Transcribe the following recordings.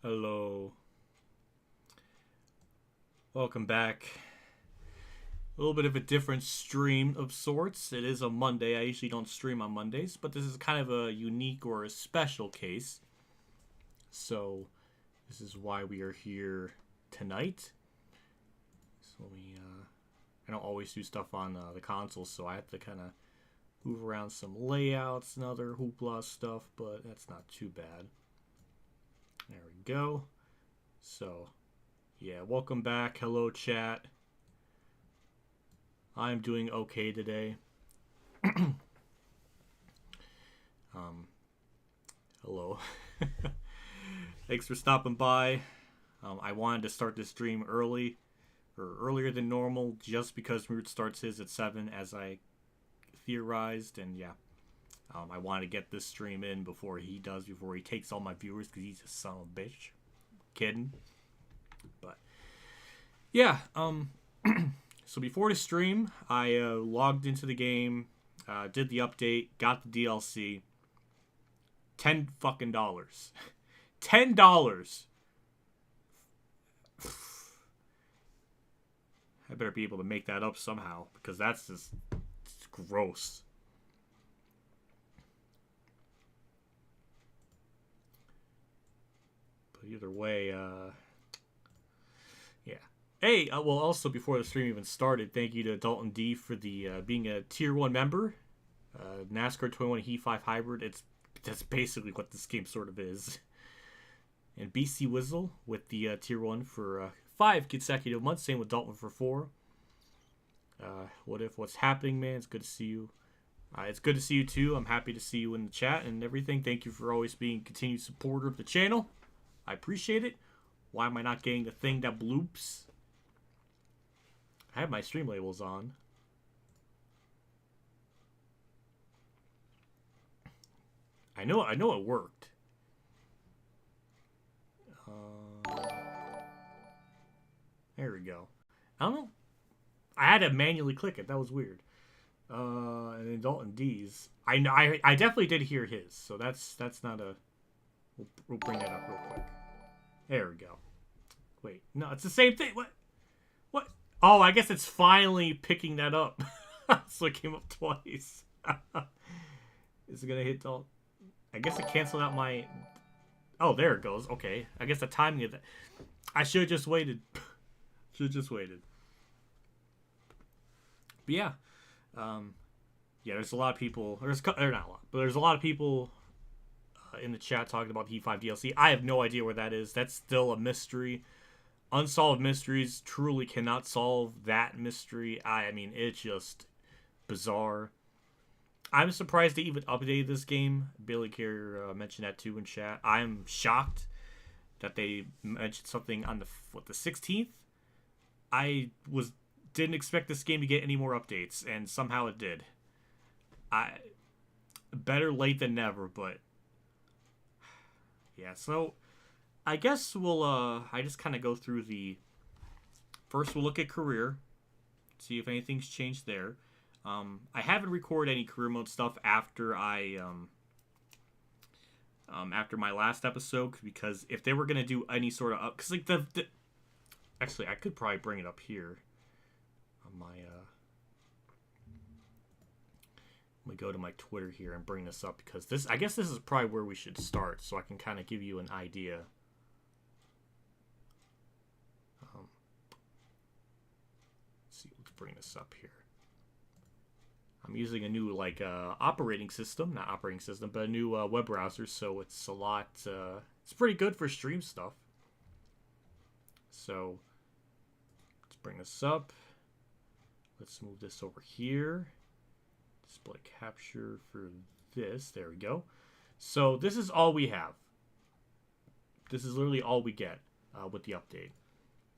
Hello. Welcome back. A little bit of a different stream of sorts. It is a Monday. I usually don't stream on Mondays, but this is kind of a unique or a special case. So, this is why we are here tonight. So I don't always do stuff on the console, so I have to kind of move around some layouts and other hoopla stuff, but that's not too bad. There we go. So, yeah, welcome back. Hello, chat. I'm doing okay today. Hello. Thanks for stopping by. I wanted to start this stream earlier than normal, just because Root starts his at 7, as I theorized, and yeah. I want to get this stream in before he takes all my viewers, because he's a son of a bitch. Kidding. But, yeah, so before the stream, I logged into the game, did the update, got the DLC. $10 fucking dollars. $10! I better be able to make that up somehow, because that's just gross. Either way, yeah. Hey, well, also before the stream even started, thank you to Dalton D for the being a Tier 1 member. NASCAR 21 Heat 5 Hybrid, that's basically what this game sort of is. And BC Wizzle with the Tier 1 for 5 consecutive months, same with Dalton for 4. What's happening, man? It's good to see you. It's good to see you too. I'm happy to see you in the chat and everything. Thank you for always being a continued supporter of the channel. I appreciate it. Why am I not getting the thing that bloops? I have my stream labels on. I know it worked. There we go. I don't know. I had to manually click it. That was weird. And then Dalton D's. I definitely did hear his. So that's not a. We'll bring that up real quick. There we go. Wait, no, it's the same thing. What? Oh, I guess it's finally picking that up. So it came up twice. Is it gonna hit all? I guess it canceled out my. Oh, there it goes. Okay, I guess the timing of that. I should have just waited. But yeah, there's a lot of people. Not a lot, but there's a lot of people in the chat talking about the Heat 5 DLC. I have no idea where that is. That's still a mystery. Unsolved mysteries truly cannot solve that mystery. I mean, it's just bizarre. I'm surprised they even updated this game. Billy Carrier mentioned that too in chat. I'm shocked that they mentioned something on the 16th. I didn't expect this game to get any more updates, and somehow it did. Better late than never, but yeah, so I guess I just kind of go through first we'll look at career, see if anything's changed there. I haven't recorded any career mode stuff after after my last episode, because if they were going to do any sort of because like actually I could probably bring it up here on my let me go to my Twitter here and bring this up, because I guess this is probably where we should start, so I can kind of give you an idea. Let's see, let's bring this up here. I'm using a new operating system, not operating system, but a new web browser, so it's a lot. It's pretty good for stream stuff. So let's bring this up. Let's move this over here. Display capture for this. There we go. So this is all we have. This is literally all we get with the update.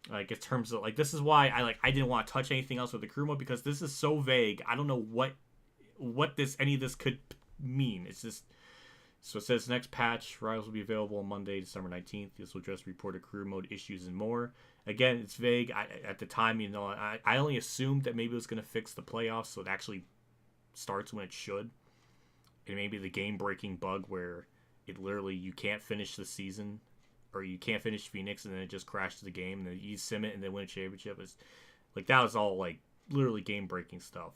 Like, in terms of this is why I didn't want to touch anything else with the crew mode, because this is so vague. I don't know what any of this could mean. It's just so it says next patch Rivals will be available on Monday, December 19th. This will address reported career mode issues and more. Again, it's vague. At the time, I only assumed that maybe it was going to fix the playoffs, so it actually starts when it should. And maybe the game breaking bug where it literally you can't finish the season or you can't finish Phoenix, and then it just crashes the game, and then you sim it and then win a championship. It's like, that was all like literally game breaking stuff.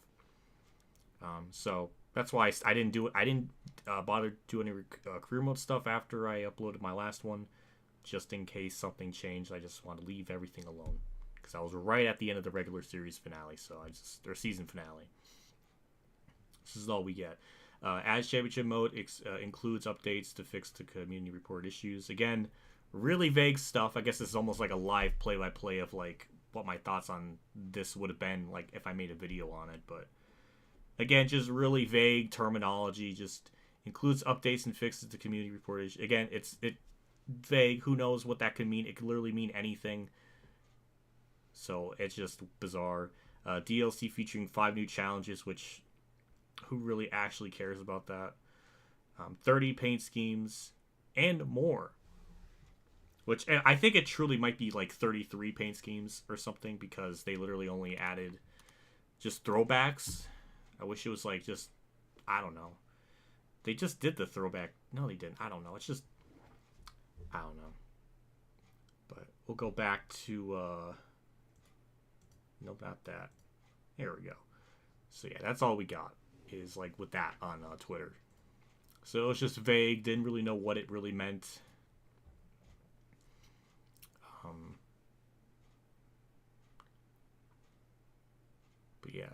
So that's why I didn't do it. I didn't bother doing any career mode stuff after I uploaded my last one, just in case something changed. I just want to leave everything alone, because I was right at the end of the regular series finale, or season finale. This is all we get. As championship mode includes updates to fix the community report issues. Again, really vague stuff. I guess this is almost like a live play-by-play of like what my thoughts on this would have been like if I made a video on it. But again, just really vague terminology. Just includes updates and fixes to community report issues. Again, it's vague. Who knows what that could mean? It could literally mean anything. So it's just bizarre. DLC featuring 5 new challenges, which who really actually cares about that? 30 paint schemes and more. Which I think it truly might be like 33 paint schemes or something, because they literally only added just throwbacks. I wish it was like just, I don't know. They just did the throwback. No, they didn't. I don't know. It's just, I don't know. But we'll go back to, no, not that. There we go. So yeah, that's all we got, is like with that on Twitter. So it was just vague. Didn't really know what it really meant. But yeah,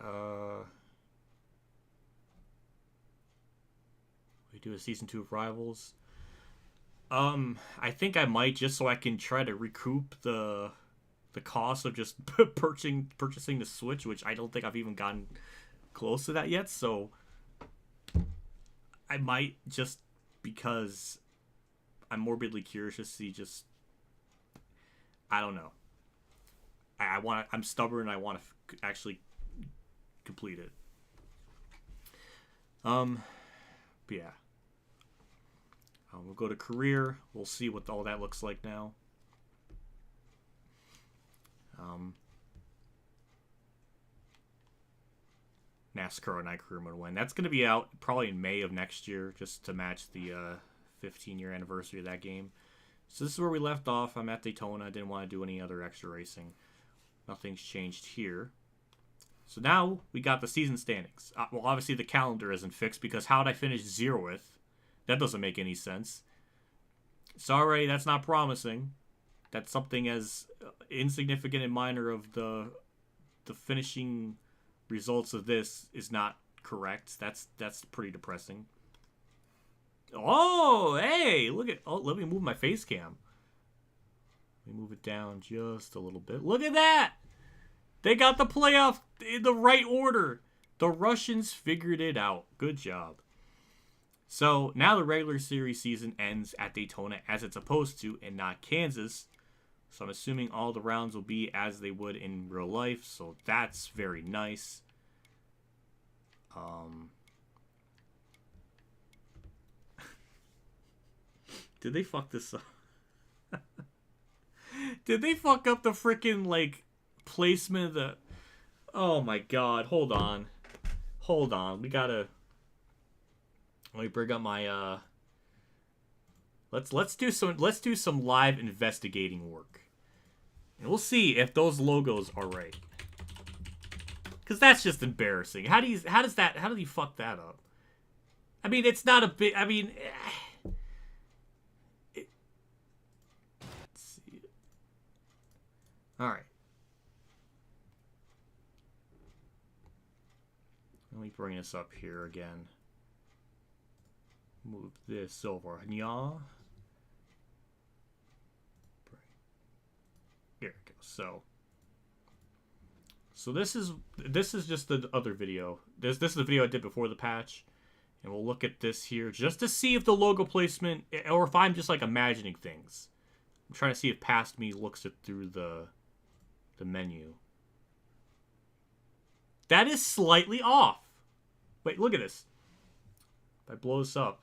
we do a season 2 of Rivals. I think I might, just so I can try to recoup the cost of just purchasing the Switch, which I don't think I've even gotten close to that yet. So I might, just because I'm morbidly curious to see, just, I don't know. I'm stubborn. I want to actually complete it. But yeah. We'll go to career. We'll see what all that looks like now. NASCAR Night Career Mode win. That's going to be out probably in May of next year, just to match the 15-year anniversary of that game. So this is where we left off. I'm at Daytona. I didn't want to do any other extra racing. Nothing's changed here. So now we got the season standings. Well, obviously the calendar isn't fixed, because how'd I finish 0th? That doesn't make any sense. Sorry, that's not promising. That's something as insignificant and minor of the finishing results of this is not correct. That's pretty depressing. Oh, hey, look at... Oh, let me move my face cam. Let me move it down just a little bit. Look at that! They got the playoff in the right order. The Russians figured it out. Good job. So now the regular series season ends at Daytona as it's supposed to, and not Kansas. So I'm assuming all the rounds will be as they would in real life. So that's very nice. Did they fuck this up? Did they fuck up the freaking, like, placement of the... Oh my god, hold on. Hold on, we gotta... Let me bring up my, Let's do some live investigating work. And we'll see if those logos are right. Because that's just embarrassing. How do you fuck that up? I mean, it's not a big... I mean... Let's see. Alright. Let me bring this up here again. Move this over. Nya. Here it goes. So this is just the other video. This is the video I did before the patch. And we'll look at this here just to see if the logo placement, or if I'm just like imagining things. I'm trying to see if past me looks it through the menu. That is slightly off. Wait, look at this. If I blow this up.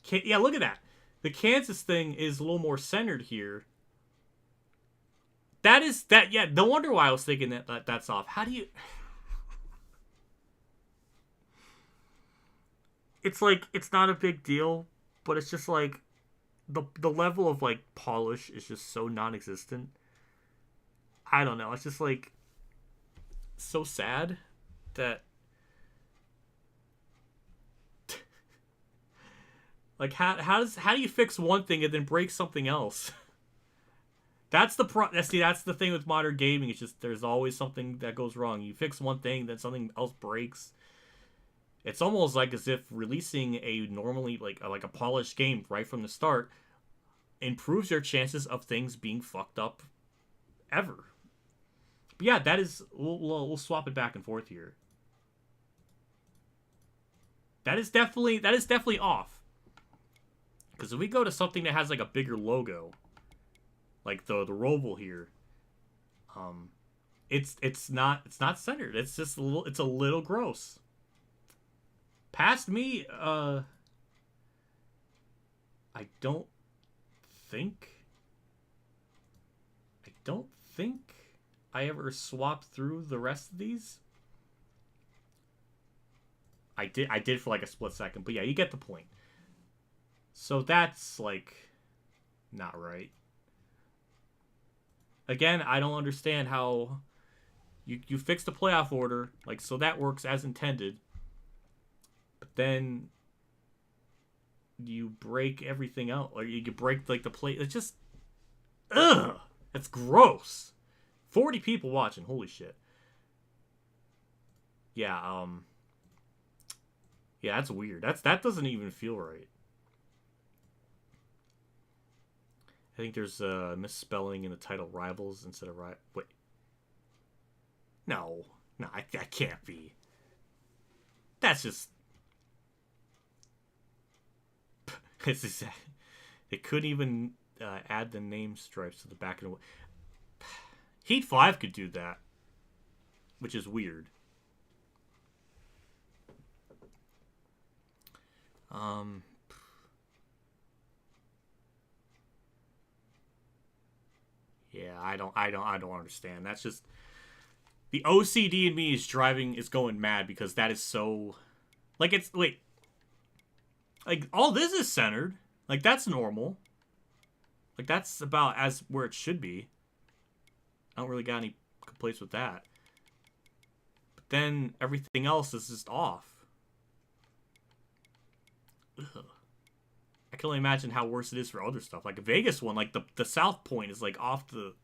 Yeah, look at that. The Kansas thing is a little more centered here. Yeah, no wonder why I was thinking that's off. How do you... It's like, it's not a big deal, but it's just like, the level of like polish is just so non-existent. I don't know. It's just like so sad that like how do you fix one thing and then break something else? That's the thing with modern gaming. It's just there's always something that goes wrong. You fix one thing, then something else breaks. It's almost like as if releasing a normally like a polished game right from the start improves your chances of things being fucked up ever. But yeah, that is we'll swap it back and forth here. That is definitely off. Because if we go to something that has like a bigger logo, like the Roval here, it's not centered. It's just a little gross. Past me, I don't think I ever swapped through the rest of these. I did for like a split second, but yeah, you get the point. So that's like not right. Again, I don't understand how you fix the playoff order, like so that works as intended. But then you break everything else, or you break like the play. It's just, ugh, it's gross. 40 people watching, holy shit. Yeah, yeah, that's weird. That doesn't even feel right. I think there's a misspelling in the title, Rivals instead of wait. No, that can't be. That's just. They couldn't even add the name stripes to the back of the. Heat 5 could do that, which is weird. Yeah, I don't understand. That's just the OCD in me is going mad because that is so like it's wait. Like all this is centered. Like that's normal. Like that's about as where it should be. I don't really got any complaints with that. But then everything else is just off. Ugh. I can only imagine how worse it is for other stuff. Like a Vegas one, like the South Point is like off the.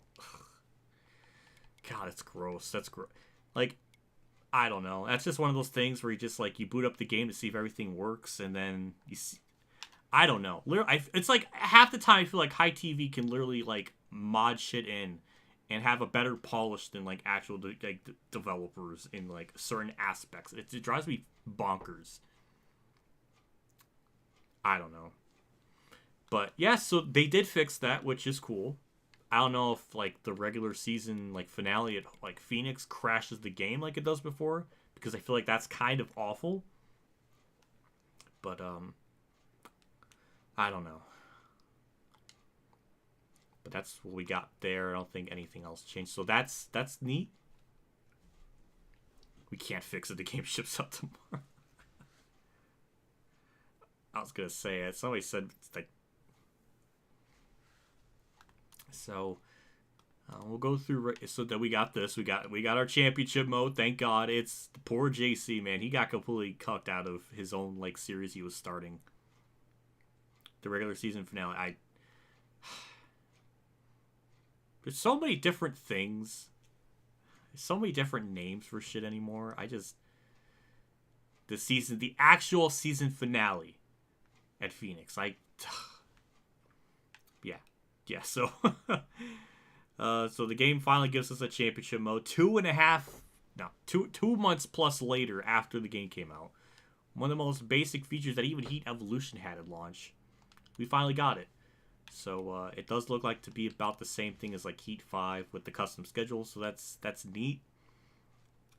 God, it's gross. That's gross. Like, I don't know. That's just one of those things where you just like you boot up the game to see if everything works, and then you see. I don't know. It's like half the time I feel like High TV can literally like mod shit in and have a better polish than like actual developers in like certain aspects. It drives me bonkers. I don't know. But yeah, so they did fix that, which is cool. I don't know if like the regular season like finale at like Phoenix crashes the game like it does before, because I feel like that's kind of awful. But I don't know. But that's what we got there. I don't think anything else changed. So that's neat. We can't fix it. The game ships out tomorrow. I was gonna say it. Somebody said it's like. So we'll go through. So that we got this. We got our championship mode. Thank God. It's the poor JC, man. He got completely cucked out of his own like series he was starting. The regular season finale. There's so many different things. There's so many different names for shit anymore. The actual season finale at Phoenix. Yeah. So, so the game finally gives us a championship mode. 2 months plus later after the game came out. One of the most basic features that even Heat Evolution had at launch. We finally got it. So it does look like to be about the same thing as like Heat 5 with the custom schedule. So that's neat.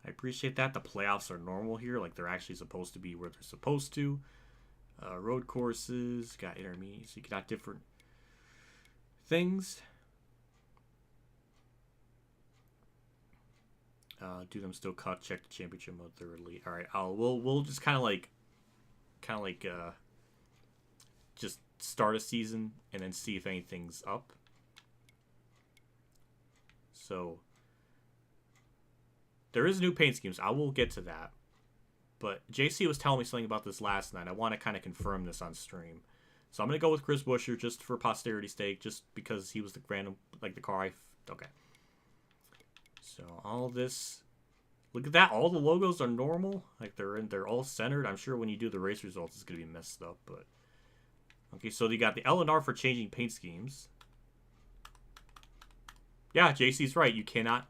I appreciate that. The playoffs are normal here. Like they're actually supposed to be where they're supposed to. Road courses, got intermediate, so you got different things. Do them still cut? Check the championship mode thoroughly. All right, we'll just kind of like just start a season and then see if anything's up. So there is new paint schemes. I will get to that. But JC was telling me something about this last night. I want to kind of confirm this on stream. So I'm going to go with Chris Buescher just for posterity's sake, just because he was the random, like the car okay. So all this, look at that. All the logos are normal. Like they're all centered. I'm sure when you do the race results, it's going to be messed up. But okay, so you got the L&R for changing paint schemes. Yeah, JC's right. You cannot.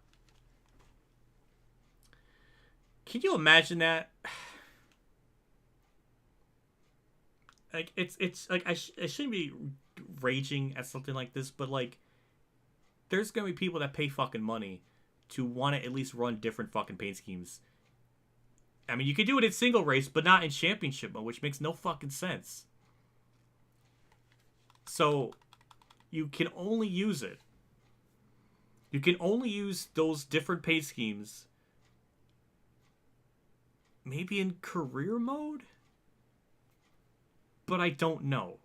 Can you imagine that? Like it's like I shouldn't be raging at something like this, but like there's gonna be people that pay fucking money to want to at least run different fucking paint schemes. I mean, you could do it in single race, but not in championship mode, which makes no fucking sense. So you can only use it. You can only use those different paint schemes maybe in career mode? But I don't know.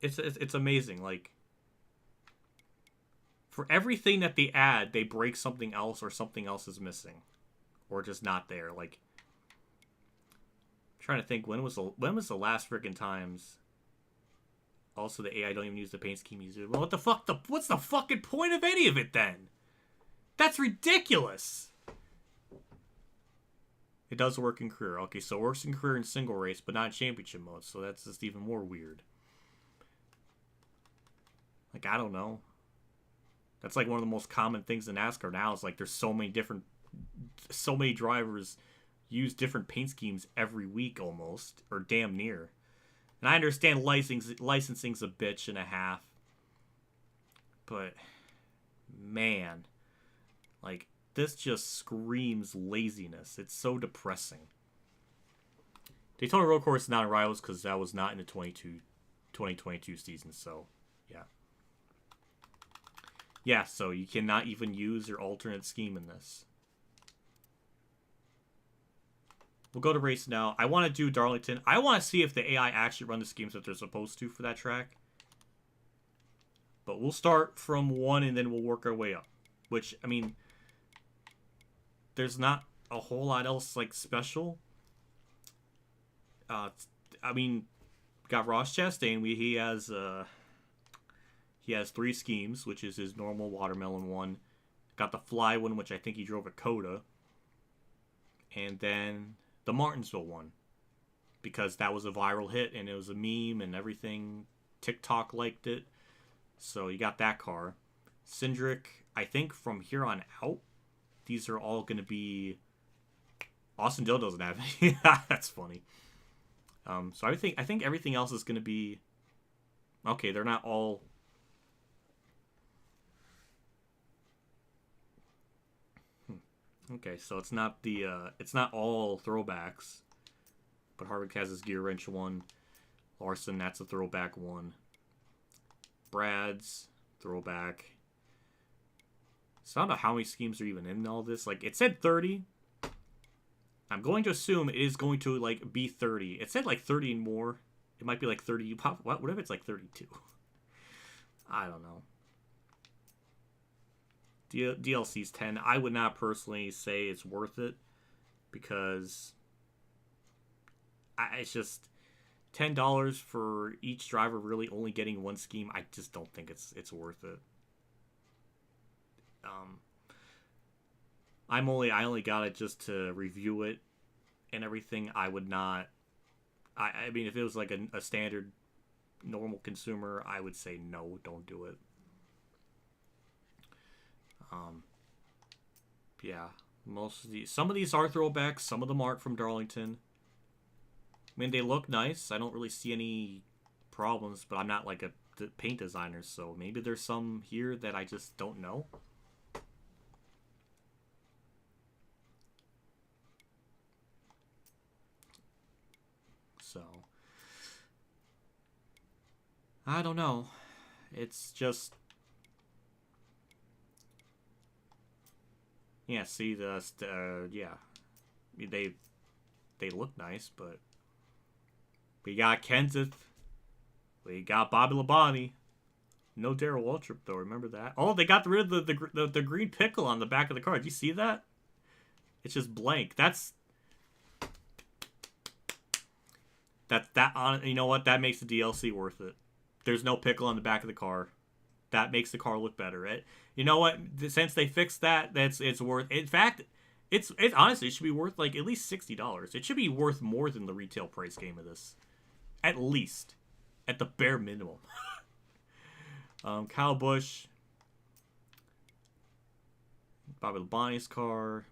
It's amazing. Like, for everything that they add, they break something else or something else is missing. Or just not there. Like, I'm trying to think, when was the last freaking times? Also, the AI don't even use the paint scheme user. Well, what the fuck? What's the fucking point of any of it then? That's ridiculous. It does work in career. Okay, so it works in career and single race, but not in championship mode. So that's just even more weird. Like, I don't know. That's like one of the most common things in NASCAR now. Is like there's so many drivers use different paint schemes every week almost, or damn near. And I understand licensing's a bitch and a half. But, man, like, this just screams laziness. It's so depressing. Daytona Road Course is not in Rivals because that was not in the 2022 season, so, yeah. Yeah, so you cannot even use your alternate scheme in this. We'll go to race now. I want to do Darlington. I want to see if the AI actually run the schemes that they're supposed to for that track. But we'll start from 1 and then we'll work our way up. Which, I mean, there's not a whole lot else, like, special. I mean, got Ross Chastain. He has 3 schemes, which is his normal watermelon one. Got the fly one, which I think he drove at CODA. And then the Martinsville one, because that was a viral hit and it was a meme and everything. TikTok liked it, so you got that car. Cindric, I think from here on out, these are all going to be. Austin Dill doesn't have any. That's funny. So I think everything else is going to be. Okay, they're not all. Okay, so it's not all throwbacks, but Harvick has his gear wrench one. Larson, that's a throwback one. Brad's throwback. So I don't know how many schemes are even in all this. Like, it said 30. I'm going to assume it is going to, like, be 30. It said, like, 30 and more. It might be, like, 30. What if it's, like, 32? I don't know. DLC's 10. I would not personally say it's worth it because it's just $10 for each driver really only getting one scheme. I just don't think it's worth it. I only got it just to review it and everything. I would not. I mean, if it was like a standard normal consumer, I would say no, don't do it. Yeah, some of these are throwbacks, some of them aren't from Darlington. I mean, they look nice. I don't really see any problems, but I'm not like a paint designer, so maybe there's some here that I just don't know. So, I don't know. It's just. Yeah, see yeah. they look nice, but we got Kenseth, we got Bobby Labonte. No Darrell Waltrip though. Remember that? Oh, they got rid of the green pickle on the back of the car. Did you see that? It's just blank. That's that on. You know what? That makes the DLC worth it. There's no pickle on the back of the car. That makes the car look better. You know what? Since they fixed that, it's worth. In fact, it's honestly it should be worth like at least $60. It should be worth more than the retail price game of this, at least, at the bare minimum. Kyle Busch, Bobby Labonte's car,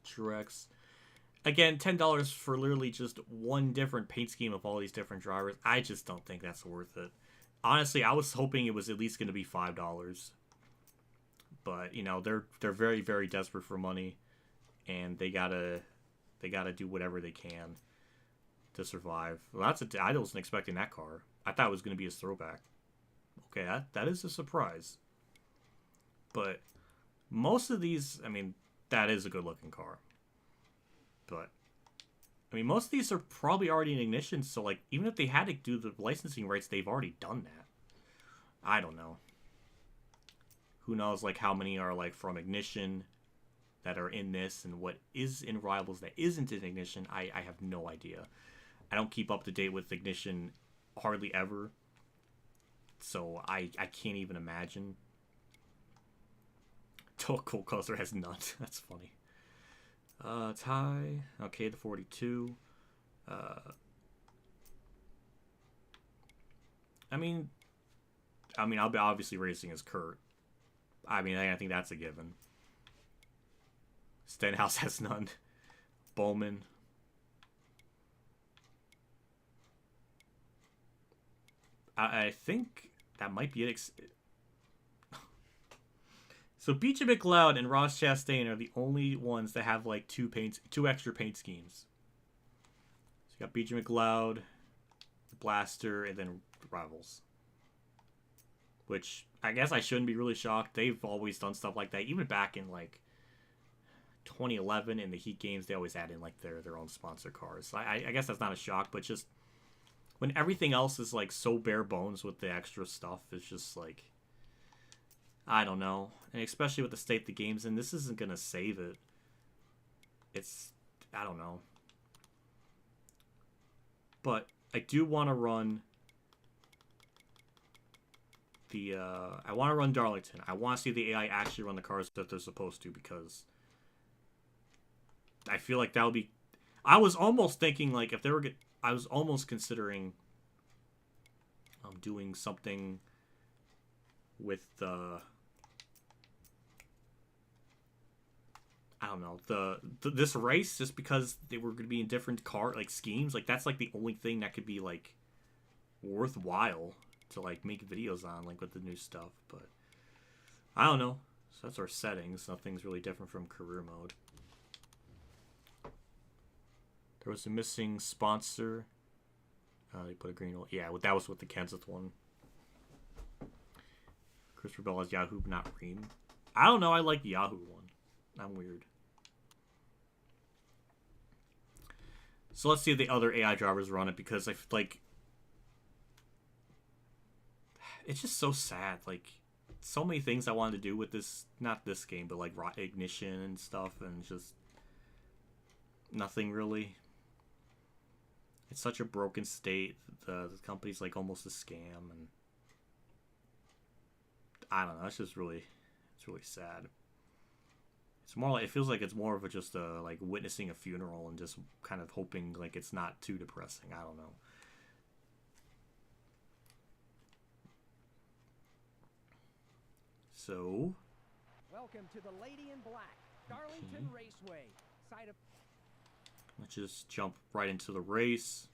Truex. Again, $10 for literally just one different paint scheme of all these different drivers. I just don't think that's worth it. Honestly, I was hoping it was at least going to be $5, but you know they're very, very desperate for money, and they gotta do whatever they can to survive. Well, I wasn't expecting that car. I thought it was going to be his throwback. Okay, that is a surprise. But most of these, I mean, that is a good looking car. But I mean, most of these are probably already in ignition, so like even if they had to do the licensing rights, they've already done that. I don't know. Who knows like how many are like from ignition that are in this and what is in Rivals that isn't in ignition. I have no idea. I don't keep up to date with ignition hardly ever. So I can't even imagine. Cool Coaster has none. That's funny. Ty. Okay, the 42. I mean, I'll be obviously racing as Kurt. I mean, I think that's a given. Stenhouse has none. Bowman. I think that might be it. So BJ McLeod and Ross Chastain are the only ones that have like two extra paint schemes. So you got BJ McLeod, the Blaster, and then Rivals. Which I guess I shouldn't be really shocked. They've always done stuff like that. Even back in like 2011 in the Heat games, they always add in like their own sponsor cars. I guess that's not a shock, but just when everything else is like so bare bones with the extra stuff, it's just like, I don't know. And especially with the state the game's in, this isn't going to save it. I don't know. But I do want to run I want to run Darlington. I want to see the AI actually run the cars that they're supposed to, because I feel like that would be... I was almost thinking, like, if they were... I was almost considering doing something with the... I don't know, this race, just because they were going to be in different car, like, schemes. Like, that's, like, the only thing that could be, like, worthwhile to, like, make videos on, like, with the new stuff. But I don't know. So that's our settings. Nothing's really different from career mode. There was a missing sponsor. They put a green one. Yeah, that was with the Kenseth one. Christopher Bell has Yahoo, but not Ream. I don't know. I like the Yahoo one. I'm weird. So let's see if the other AI drivers run it, because I feel like it's just so sad. Like, so many things I wanted to do with this, not this game, but like Ignition and stuff, and just nothing really. It's such a broken state. The company's like almost a scam, and I don't know. It's just really, it's really sad. It's more like, it feels like it's more of just like witnessing a funeral and just kind of hoping like it's not too depressing. I don't know. So, welcome to the Lady in Black, Darlington Raceway. Side of... Let's just jump right into the race.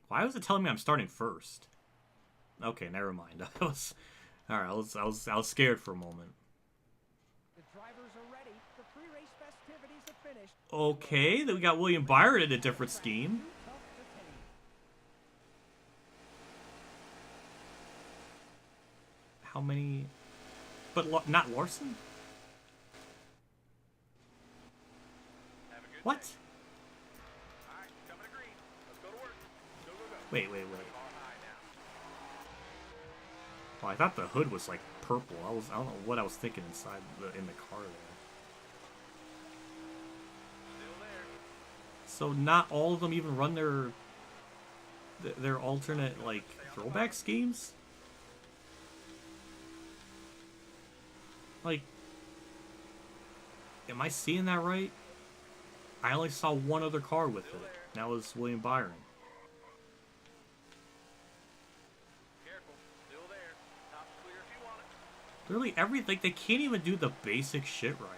Why was it telling me I'm starting first? Okay, never mind. I was scared for a moment. The drivers are ready. The pre-race festivities are finished. Okay, then we got William Byron in a different scheme. How many? But not Larson? What? Wait. Oh, I thought the hood was like purple. I don't know what I was thinking inside in the car there. So not all of them even run their alternate like throwback schemes? Like, am I seeing that right? I only saw one other car with it. That was William Byron. Literally everything, they can't even do the basic shit right.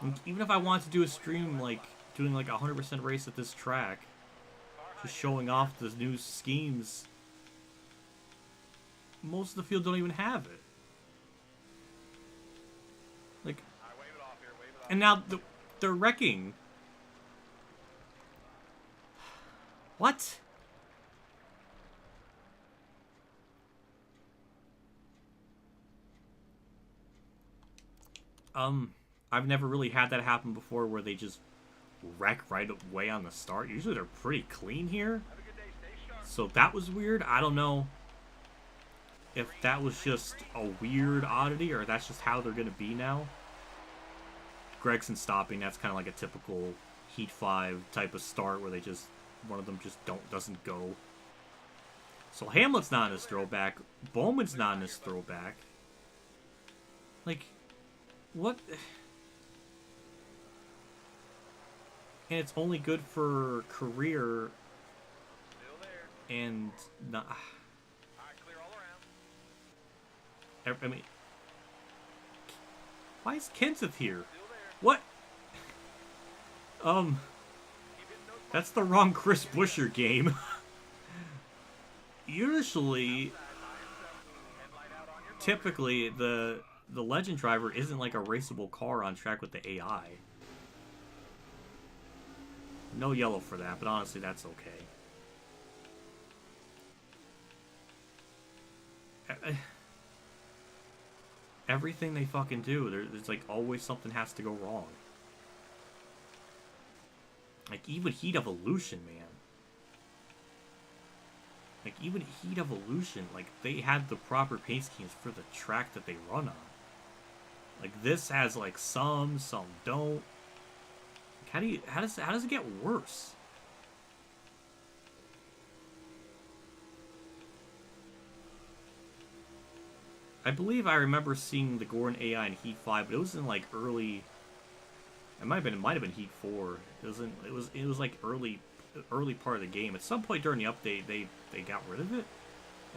And even if I want to do a stream, like, doing like 100% race at this track, just showing off the new schemes, most of the field don't even have it. Like, and now they're wrecking. What? I've never really had that happen before where they just wreck right away on the start. Usually they're pretty clean here. So that was weird. I don't know if that was just a weird oddity or that's just how they're going to be now. Gregson stopping, that's kind of like a typical Heat 5 type of start where they just, one of them just doesn't go. So Hamlet's not in his throwback. Bowman's not in his throwback. Like, what? And it's only good for career and not. I mean, why is Kenseth here? What? That's the wrong Chris Buescher game. Usually, typically, the legend driver isn't like a raceable car on track with the AI. No yellow for that, but honestly, that's okay. Everything they fucking do, there's like always something has to go wrong. Like even Heat Evolution, man. Like even Heat Evolution, like they had the proper paint schemes for the track that they run on. Like this has like some don't. Like, how does it get worse? I believe I remember seeing the Gordon AI in Heat 5, but it was in like early. It might have been Heat 4. It was like early part of the game. At some point during the update, they got rid of it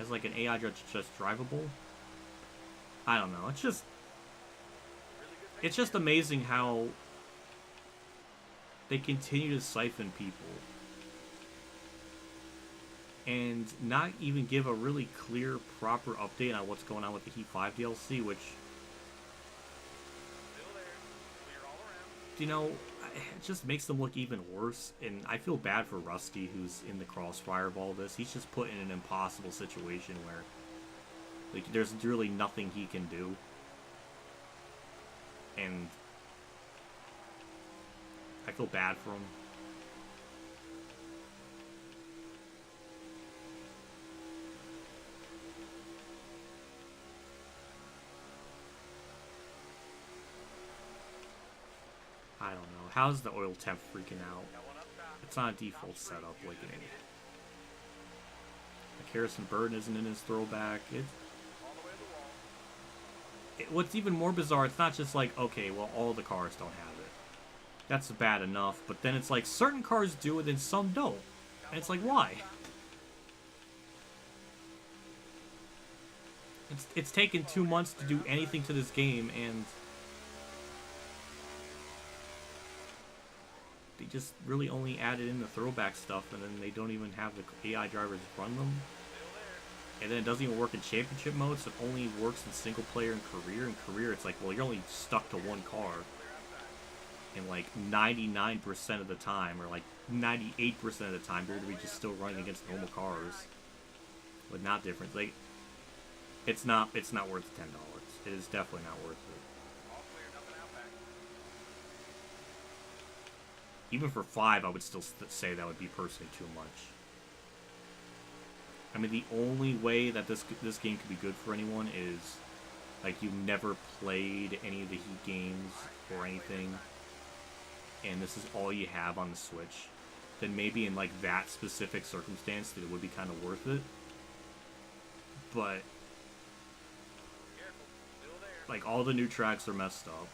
as like an AI just drivable. I don't know. It's just amazing how they continue to siphon people and not even give a really clear, proper update on what's going on with the Heat 5 DLC, which, you know, it just makes them look even worse. And I feel bad for Rusty, who's in the crossfire of all this. He's just put in an impossible situation where, like, there's really nothing he can do. And I feel bad for him. I don't know. How's the oil temp freaking out? It's not a default setup like it. Like Harrison Burton isn't in his throwback. What's even more bizarre, it's not just like, okay, well, all the cars don't have it. That's bad enough, but then it's like, certain cars do it and some don't. And it's like, why? It's taken 2 months to do anything to this game, and they just really only added in the throwback stuff, and then they don't even have the AI drivers run them. And then it doesn't even work in championship mode, so it only works in single player and career. In career, it's like, well, you're only stuck to one car. And like 99% of the time, or like 98% of the time, you're going to be just still running against normal cars. With not different. Like, it's not worth the $10. It is definitely not worth it. even for 5, I would still say that would be personally too much. I mean, the only way that this game could be good for anyone is, like, you've never played any of the Heat games or anything, and this is all you have on the Switch. Then maybe in, like, that specific circumstance, that it would be kind of worth it. But, like, all the new tracks are messed up.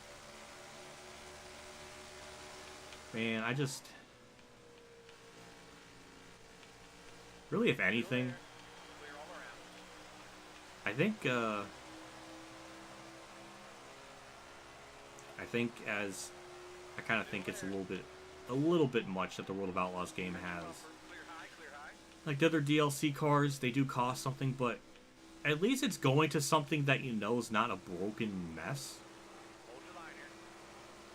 Man, I just... Really, if anything... I think as... I kind of think it's a little bit much that the World of Outlaws game has. Like, the other DLC cars, they do cost something, but at least it's going to something that you know is not a broken mess.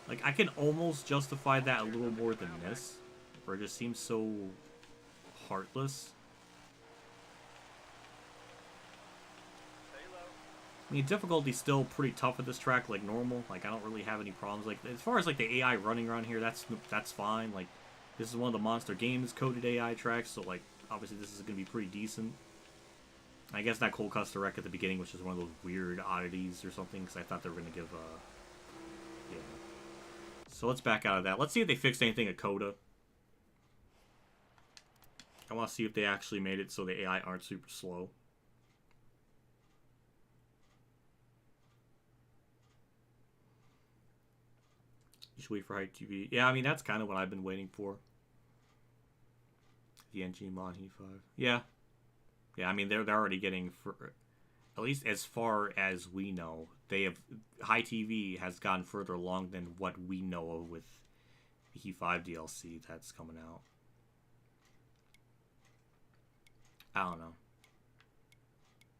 Like, I can almost justify that a little more than this, where it just seems so heartless. I mean, difficulty's still pretty tough with this track, like normal. Like, I don't really have any problems. Like, as far as like the AI running around here, that's fine. Like, this is one of the Monster Games coded AI tracks, so like, obviously this is gonna be pretty decent. I guess that Cold Custer wreck at the beginning was just one of those weird oddities or something, because I thought they were gonna give yeah. So let's back out of that. Let's see if they fixed anything at CODA. I want to see if they actually made it so the AI aren't super slow. You should wait for high TV. Yeah, I mean, that's kind of what I've been waiting for. The NG mod E5. Yeah. Yeah, I mean, they're already getting, for at least as far as we know, they have, high TV has gone further along than what we know of with the E5 DLC that's coming out. I don't know.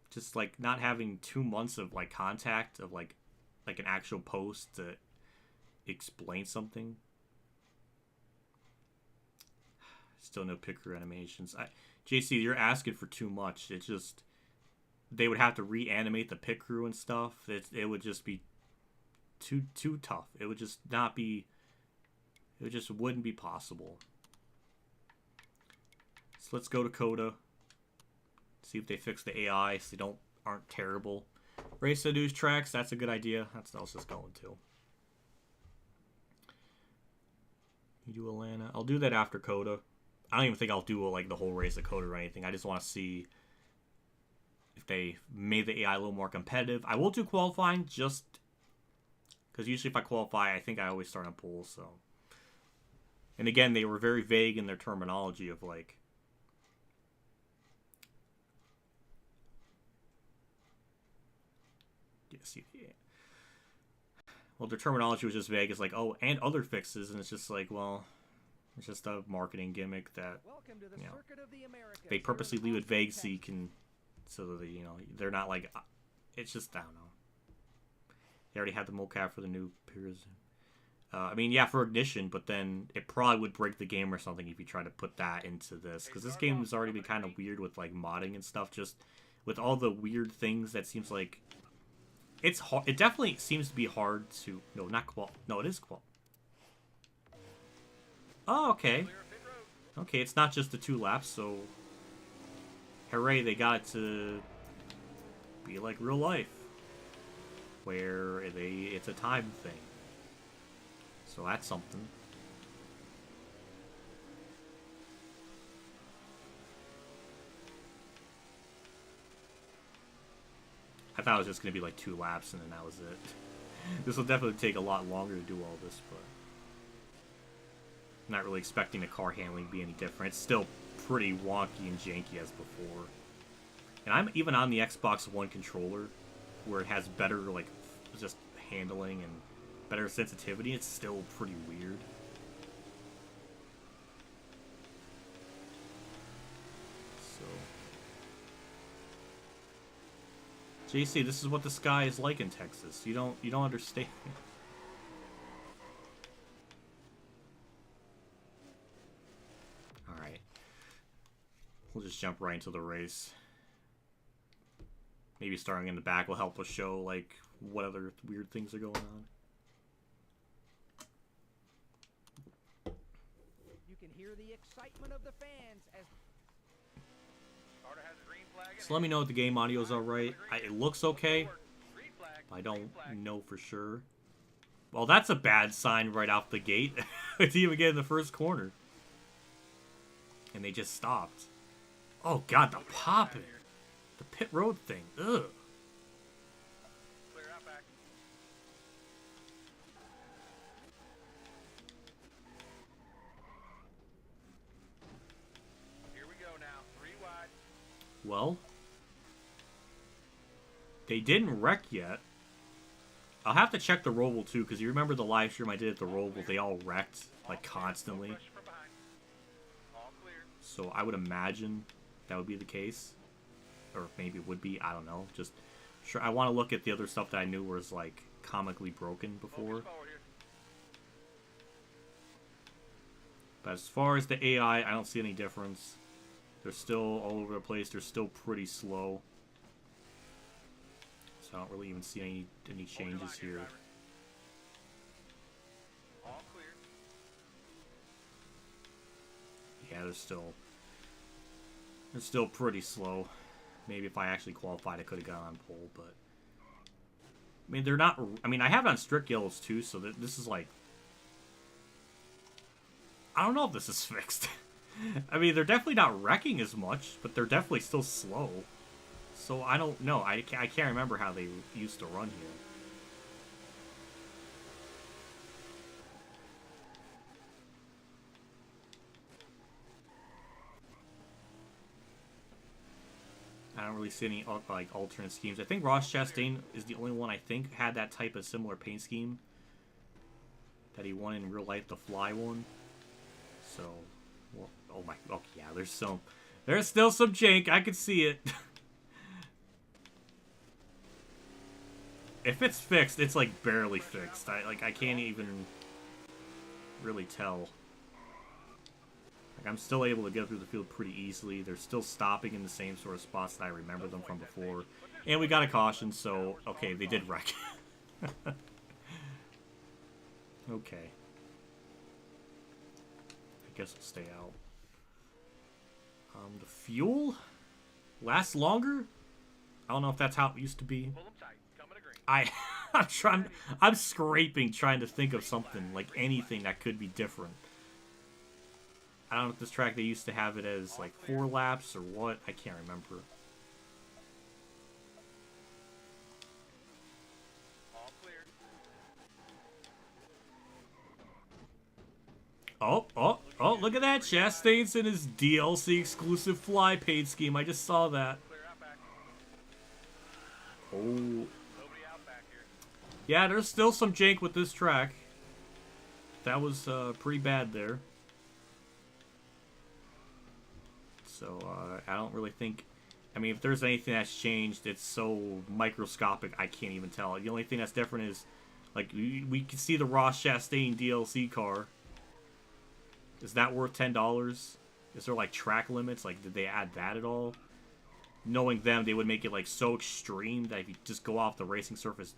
Just, like, not having 2 months of, like, contact of, like an actual post to explain something. Still no pit crew animations. JC, you're asking for too much. It's just, they would have to reanimate the pit crew and stuff. It would just be too tough. It would just not be, it just wouldn't be possible. So let's go to CODA. See if they fix the AI so they aren't terrible. Race the news tracks, that's a good idea. That's what I was just going to. You do Atlanta. I'll do that after CODA. I don't even think I'll do like the whole race of CODA or anything. I just want to see if they made the AI a little more competitive. I will do qualifying just because usually if I qualify, I think I always start on pole. So, and again, they were very vague in their terminology of like. Yeah. Well, their terminology was just vague. It's like, oh, and other fixes, and it's just like, well, it's just a marketing gimmick that, you know, they purposely leave it vague so you can, so that, you know, they're not like, it's just, I don't know. They already had the mocap for the new peers. I mean, yeah, for Ignition, but then it probably would break the game or something if you try to put that into this, because this game has already been kind of weird with like modding and stuff, just with all the weird things that seems like. It's hard. It definitely seems to be hard to... No, not qual... No, it is qual... Oh, okay. Okay, it's not just the 2 laps, so... Hooray, they got it to be like real life. Where it's a time thing. So that's something. I thought it was just going to be like 2 laps and then that was it. This will definitely take a lot longer to do all this, but I'm not really expecting the car handling to be any different. It's still pretty wonky and janky as before. And I'm even on the Xbox One controller, where it has better like just handling and better sensitivity. It's still pretty weird. JC, this is what the sky is like in Texas. You don't understand. All right. We'll just jump right into the race. Maybe starting in the back will help us show like what other weird things are going on. can hear the excitement of the fans as So let me know if the game audio is alright. It looks okay. I don't know for sure. Well, that's a bad sign right off the gate. To even get in the first corner. And they just stopped. Oh god, the popping. The pit road thing. Ugh. Well, they didn't wreck yet. I'll have to check the Roval too, because you remember the live stream I did at the Roval, they all wrecked, like, constantly. So I would imagine that would be the case. Or maybe it would be, I don't know. Just, sure, I want to look at the other stuff that I knew was, like, comically broken before. But as far as the AI, I don't see any difference. They're still all over the place. They're still pretty slow. So I don't really even see any changes here. Yeah, they're still pretty slow. Maybe if I actually qualified, I could have got on pole, but I mean, they're not. I mean, I have it on strict yellows too, so that this is like, I don't know if this is fixed. I mean, they're definitely not wrecking as much, but they're definitely still slow. So I don't know. I can't remember how they used to run here. I don't really see any like alternate schemes. I think Ross Chastain is the only one I think had that type of similar paint scheme that he won in real life, the Fly one. So, well, oh my, oh yeah, there's still some jank. I can see it. If it's fixed, it's like barely fixed. I can't even really tell. Like, I'm still able to get through the field pretty easily. They're still stopping in the same sort of spots that I remember them from before. And we got a caution, so okay, they did wreck. Okay. I guess we'll stay out. The fuel lasts longer? I don't know if that's how it used to be. I'm scraping trying to think of something, like anything that could be different. I don't know if this track they used to have it as like 4 laps or what. I can't remember. Oh, look at that. Chastain's in his DLC exclusive fly paint scheme. I just saw that. Oh. Yeah, there's still some jank with this track. That was pretty bad there. So, I don't really think... I mean, if there's anything that's changed, it's so microscopic, I can't even tell. The only thing that's different is, like, we can see the Ross Chastain DLC car. Is that worth $10? Is there, like, track limits? Like, did they add that at all? Knowing them, they would make it, like, so extreme that if you just go off the racing surface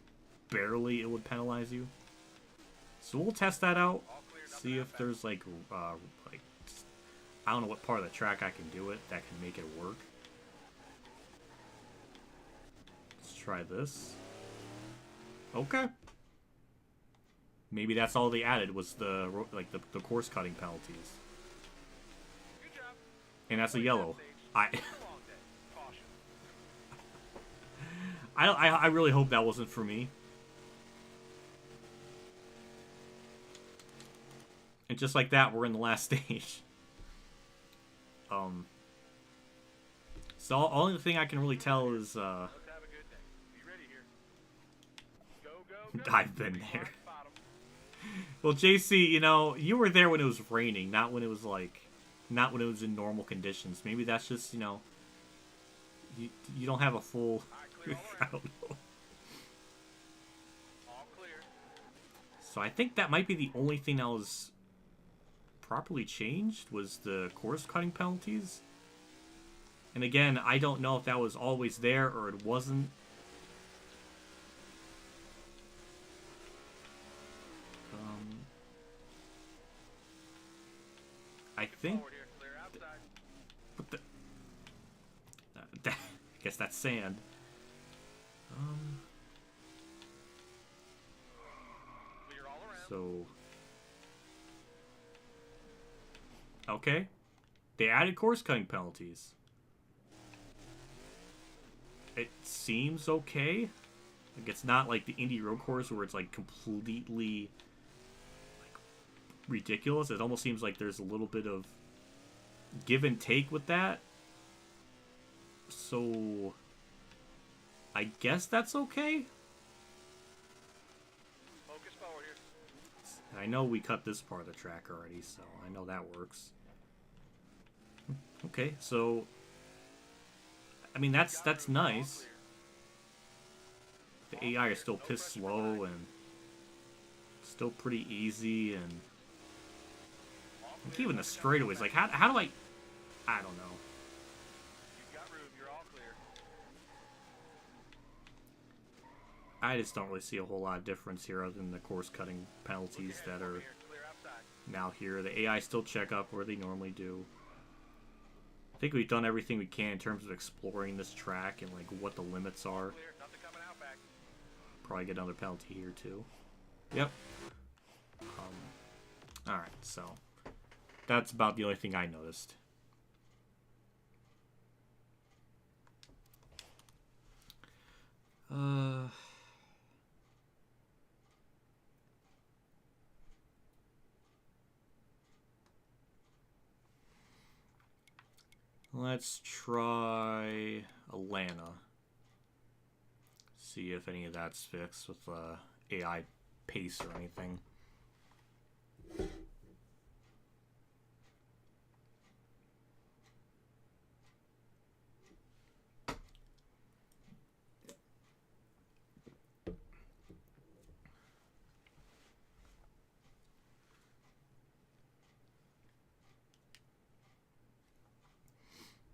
barely, it would penalize you. So we'll test that out. See if there's, like I don't know what part of the track I can do it that can make it work. Let's try this. Okay. Maybe that's all they added was the course cutting penalties. And that's a yellow. I really hope that wasn't for me. And just like that, we're in the last stage. So only thing I can really tell is I've been there. Well, JC, you know, you were there when it was raining, not when it was in normal conditions. Maybe that's just, you know, you don't have a full I don't know. So I think that might be the only thing that was properly changed was the course cutting penalties. And again, I don't know if that was always there or it wasn't. I think... What the... I guess that's sand. So... Okay. They added course cutting penalties. It seems okay. Like, it's not like the Indy road course where it's like completely like ridiculous. It almost seems like there's a little bit of give and take with that. So I guess that's okay. Focus forward here. I know we cut this part of the track already, so I know that works. Okay, so I mean that's nice. The AI is still piss slow and still pretty easy, and like even the straightaways, like how do I don't know. You've got room. You're all clear. I just don't really see a whole lot of difference here other than the course cutting penalties that are now here. The AI still check up where they normally do. I think we've done everything we can in terms of exploring this track and like what the limits are. Probably get another penalty here too. Yep. Alright, so that's about the only thing I noticed. Let's try Atlanta. See if any of that's fixed with AI pace or anything.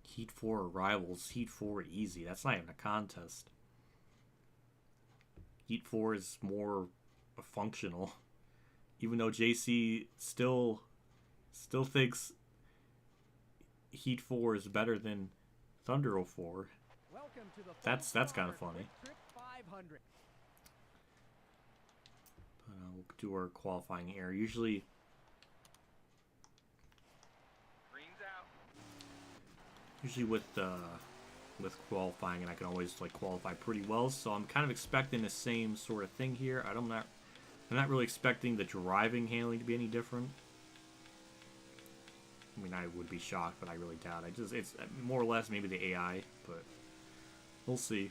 Heat 4 rivals, Heat 4 easy. That's not even a contest. Heat 4 is more functional. Even though JC still thinks Heat 4 is better than Thunder 04. That's kind of funny. We'll do our qualifying here. Usually with qualifying, and I can always like qualify pretty well, so I'm kind of expecting the same sort of thing here. I'm not really expecting the driving handling to be any different. I mean, I would be shocked, but I really doubt. It's more or less maybe the AI, but we'll see.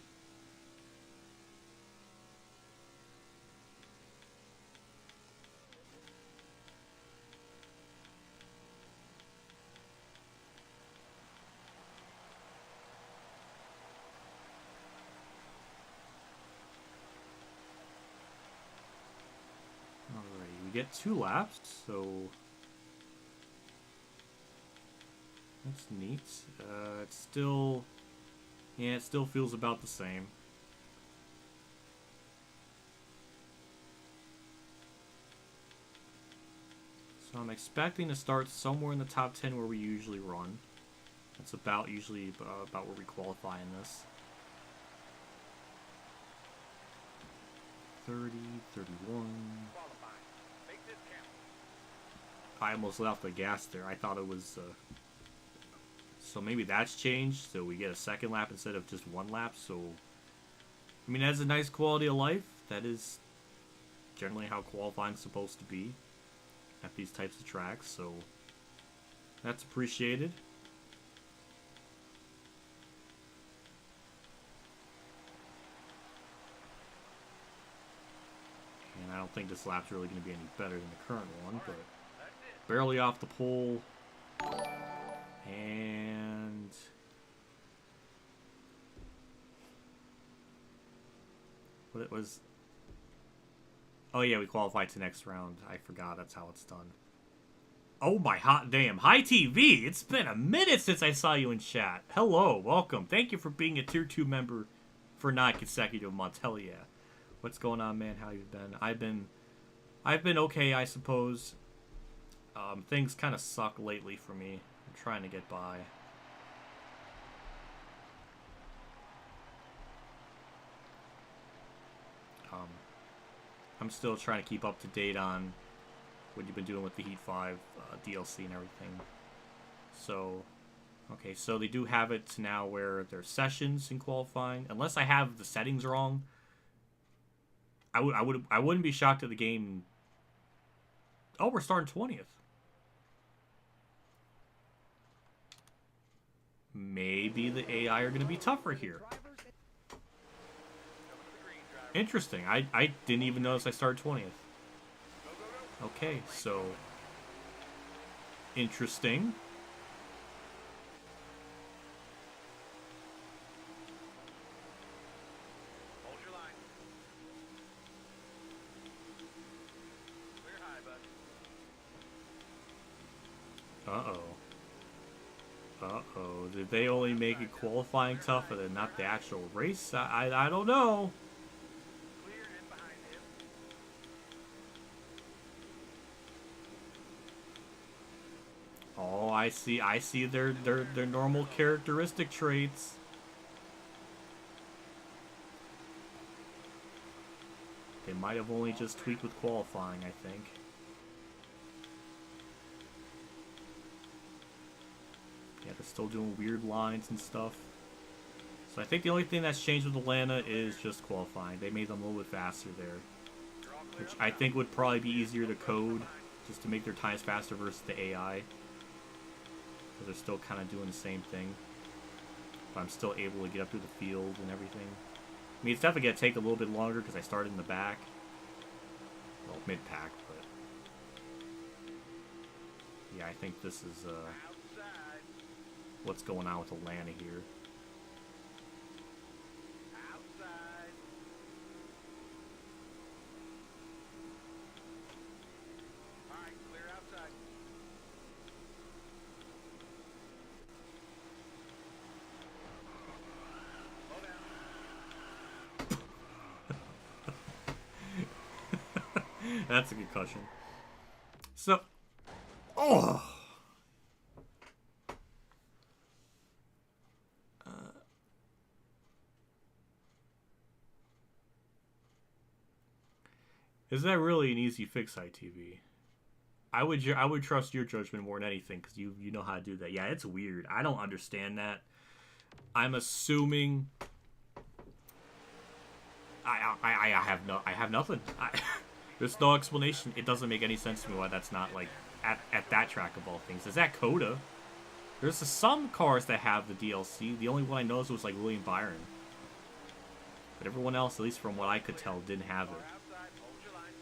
We get 2 laps, so that's neat. It still feels about the same. So I'm expecting to start somewhere in the top 10 where we usually run. That's usually about where we qualify in this. 30, 31. I almost left the gas there. I thought it was... so maybe that's changed, so we get a second lap instead of just 1 lap. So, I mean, that's a nice quality of life. That is generally how qualifying's supposed to be at these types of tracks, so that's appreciated. And I don't think this lap's really going to be any better than the current one, but barely off the pole. And what it was... Oh yeah, we qualified to next round. I forgot that's how it's done. Oh my hot damn. Hi TV! It's been a minute since I saw you in chat. Hello, welcome. Thank you for being a tier 2 member for 9 consecutive months. Hell yeah. What's going on, man? How you been? I've been okay, I suppose. Things kind of suck lately for me. I'm trying to get by. I'm still trying to keep up to date on what you've been doing with the Heat 5 DLC and everything. So, okay, so they do have it now where there's sessions in qualifying. Unless I have the settings wrong, I wouldn't be shocked if the game. Oh, we're starting 20th. Maybe the AI are going to be tougher here. Interesting. I didn't even notice I started 20th. Okay, so interesting. Hold your line. Clear high, bud. Uh-oh. Uh-oh. Did they only make it qualifying tough and then not the actual race? I don't know. Clear in behind him. Oh, I see their normal characteristic traits. They might have only just tweaked with qualifying, I think. Yeah, they're still doing weird lines and stuff. So I think the only thing that's changed with Atlanta is just qualifying. They made them a little bit faster there, which I think would probably be easier to code, just to make their times faster versus the AI. Because they're still kind of doing the same thing. But I'm still able to get up through the field and everything. I mean, it's definitely going to take a little bit longer because I started in the back. Well, mid-pack, but... yeah, I think this is what's going on with Atlanta here. Outside. All right, clear outside. Slow down. That's a good caution. So... oh! Is that really an easy fix, ITV? I would trust your judgment more than anything because you know how to do that. Yeah, it's weird. I don't understand that. I'm assuming. I have nothing. There's no explanation. It doesn't make any sense to me why that's not like at that track of all things. Is that CODA? There's some cars that have the DLC. The only one I know was like William Byron. But everyone else, at least from what I could tell, didn't have it. Outside. Hold your line.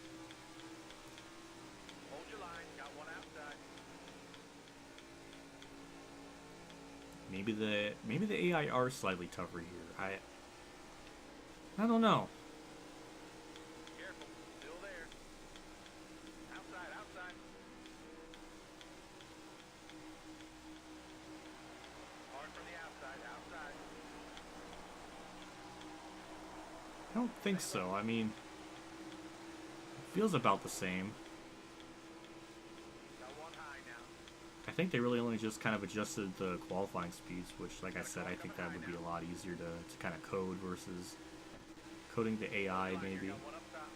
Hold your line. Got one outside. Maybe the AI are slightly tougher here. I don't know. Careful. Still there. Outside. Outside. Hard from the outside. Outside. I don't think so. I mean, it feels about the same. Got one high now. I think they really only just kind of adjusted the qualifying speeds, which, like I said, I think that would be a lot easier to kind of code versus coding the AI, maybe. Got one up top.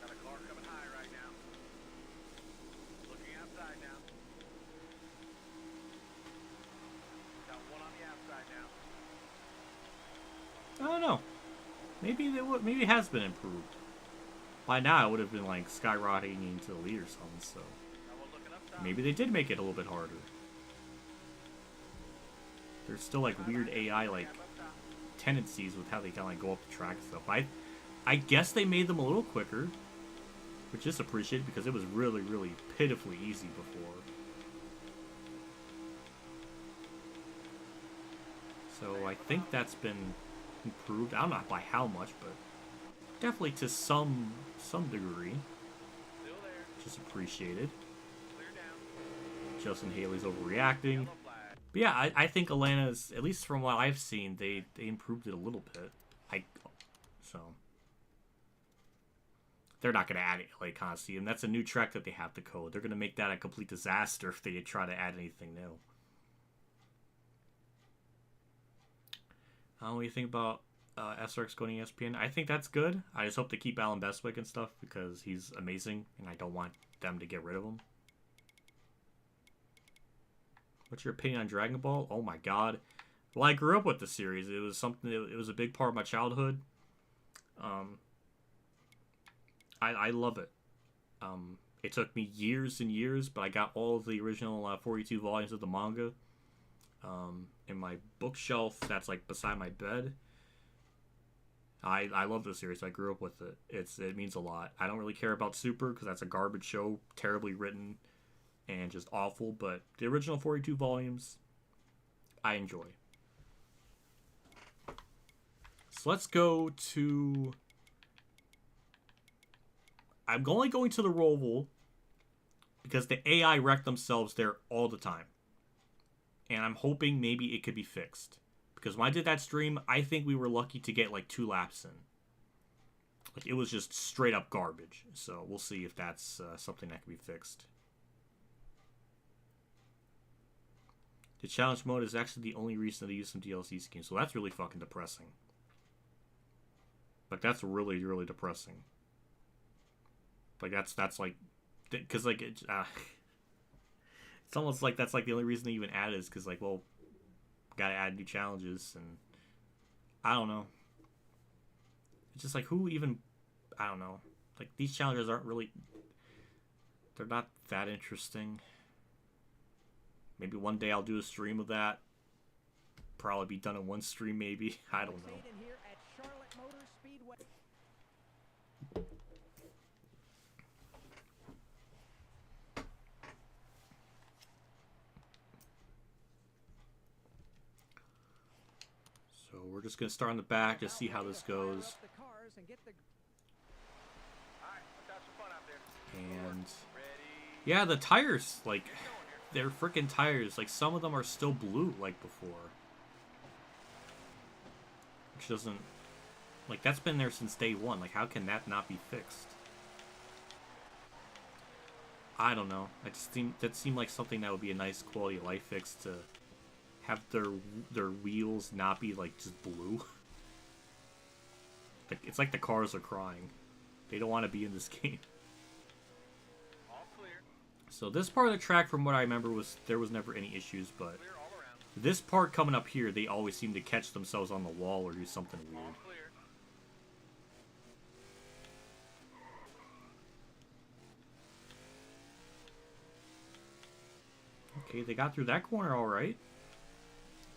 Got a car coming high right now. Looking outside now. Got one on the outside now. I don't know. Maybe it has been improved. By now, it would have been like skyrocketing into the lead or something. So Got one looking up top. maybe they did make it a little bit harder. There's still like weird AI like tendencies with how they kind of like go up the track and stuff. I guess they made them a little quicker, which is appreciated because it was really, really pitifully easy before. So I think that's been improved. I don't know by how much, but definitely to some degree, Still there. which is appreciated. Clear down. Justin Haley's overreacting. Yellow flag. But yeah, I think Atlanta's, at least from what I've seen, they improved it a little bit. they're not going to add LA Coliseum. That's a new track that they have to code. They're going to make that a complete disaster if they try to add anything new. What do you think about SRX going to ESPN? I think that's good. I just hope they keep Alan Bestwick and stuff because he's amazing, and I don't want them to get rid of him. What's your opinion on Dragon Ball? Oh my god. Well, I grew up with the series. It was something. It was a big part of my childhood. I love it. It took me years and years, but I got all of the original 42 volumes of the manga in my bookshelf that's like beside my bed. I love the series. I grew up with it. It means a lot. I don't really care about Super because that's a garbage show, terribly written, and just awful. But the original 42 volumes, I enjoy. So let's go to... I'm only going to the Roval because the AI wreck themselves there all the time. And I'm hoping maybe it could be fixed. Because when I did that stream, I think we were lucky to get like 2 laps in. Like, it was just straight up garbage. So we'll see if that's something that can be fixed. The challenge mode is actually the only reason they use some DLC schemes. So that's really fucking depressing. Like, that's really, really depressing. Like, that's like... Because, like, it's almost like that's, like, the only reason they even add it is because, like, well, gotta add new challenges, and I don't know. It's just, like, who even... I don't know. Like, these challenges aren't really... They're not that interesting. Maybe one day I'll do a stream of that. Probably be done in one stream, maybe. I don't know. So we're just going to start on the back to see how this goes. And yeah, the tires, like, they're freaking tires. Like, some of them are still blue like before. Which doesn't... Like, that's been there since day one. Like, how can that not be fixed? I don't know. That seemed like something that would be a nice quality of life fix, to have their wheels not be, like, just blue. Like, it's like the cars are crying. They don't want to be in this game. All clear. So this part of the track, from what I remember, there was never any issues, but this part coming up here, they always seem to catch themselves on the wall or do something weird. All clear. Okay, they got through that corner all right.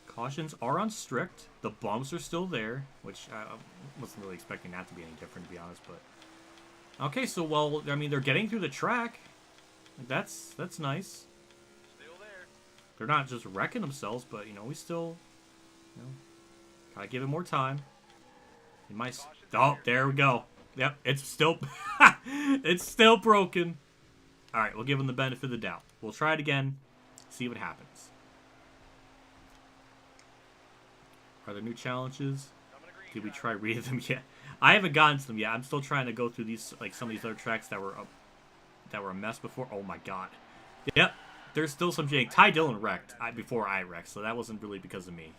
Cautions are on strict. The bumps are still there, which I wasn't really expecting that to be any different, to be honest. But okay, so well, I mean, they're getting through the track. That's nice. Still there. They're not just wrecking themselves, but you know, we still, you know, gotta give it more time. It might. Oh, there we go. Yep, it's still, it's still broken. All right, we'll give them the benefit of the doubt. We'll try it again. See what happens. Are there new challenges? Did we try reading them yet? I haven't gotten to them yet. I'm still trying to go through these, like, some of these other tracks that were a mess before. Oh my god. Yep. There's still some jank. Ty Dillon wrecked before I wrecked, so that wasn't really because of me.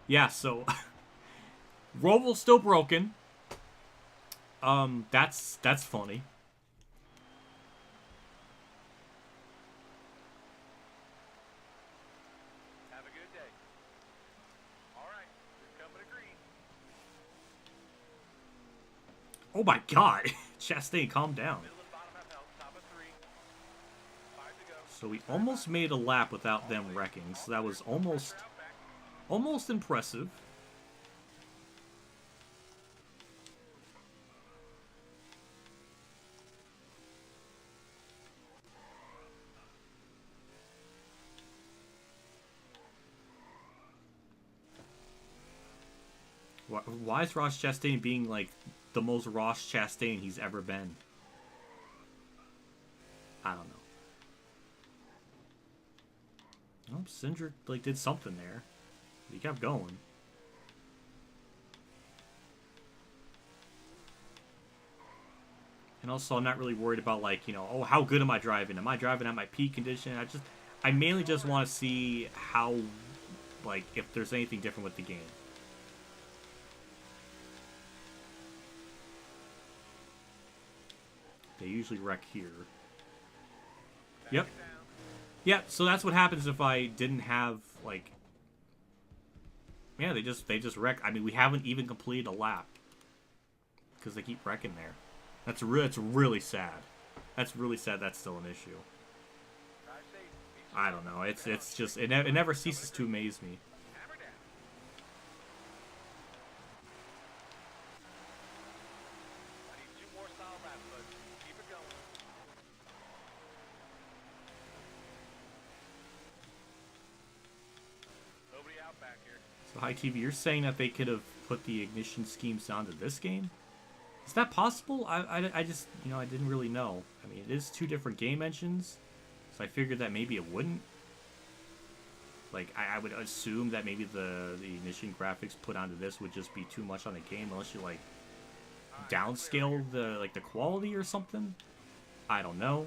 Yeah, so Roval's still broken. That's funny. Oh my god. Chastain, calm down. So we almost made a lap without them wrecking, so that was almost impressive. Why is Ross Chastain being, like, the most Ross Chastain he's ever been? I don't know. Well, Cindric, like, did something there. He kept going. And also, I'm not really worried about, like, you know, oh, how good am I driving? Am I driving at my peak condition? I mainly just want to see how, like, if there's anything different with the game. They usually wreck here. Yep. Yep, so that's what happens if I didn't have, like... Yeah, they just wreck. I mean, we haven't even completed a lap. Because they keep wrecking there. It's really sad. That's really sad that's still an issue. I don't know. It's just... It never ceases to amaze me. So, Hi TV, you're saying that they could have put the ignition schemes onto this game? Is that possible? I just, you know, I didn't really know. I mean, it is 2 different game engines, so I figured that maybe it wouldn't. Like, I would assume that maybe the ignition graphics put onto this would just be too much on the game, unless you, like, downscale the quality or something. I don't know.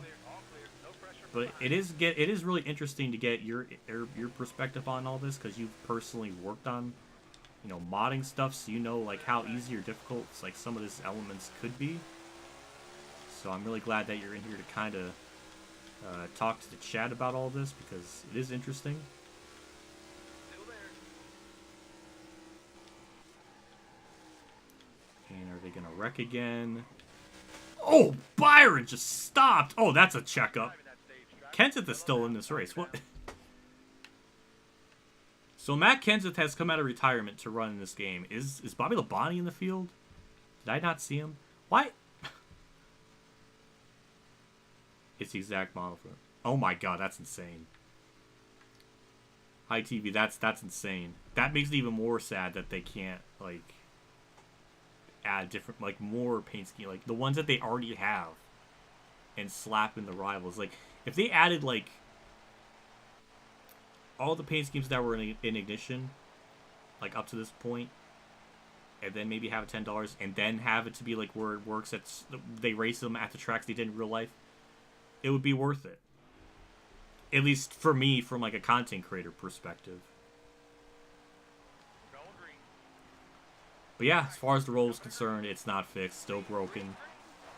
But it is really interesting to get your perspective on all this, because you've personally worked on, you know, modding stuff, so you know, like, how easy or difficult, like, some of these elements could be. So I'm really glad that you're in here to kind of talk to the chat about all this, because it is interesting. And are they gonna wreck again? Oh, Byron just stopped. Oh, that's a checkup. Kenseth is still in this race. What? So Matt Kenseth has come out of retirement to run in this game. Is Bobby Labonte in the field? Did I not see him? Why? It's the exact model for... Oh my god, that's insane. Hi TV, that's insane. That makes it even more sad that they can't, like, add different, like, more paint scheme, like the ones that they already have, and slap in the rivals. Like, if they added, like, all the paint schemes that were in Ignition, like, up to this point, and then maybe have it $10, and then have it to be, like, where it works, they race them at the tracks they did in real life, it would be worth it. At least for me, from, like, a content creator perspective. But yeah, as far as the roll is concerned, it's not fixed, still broken.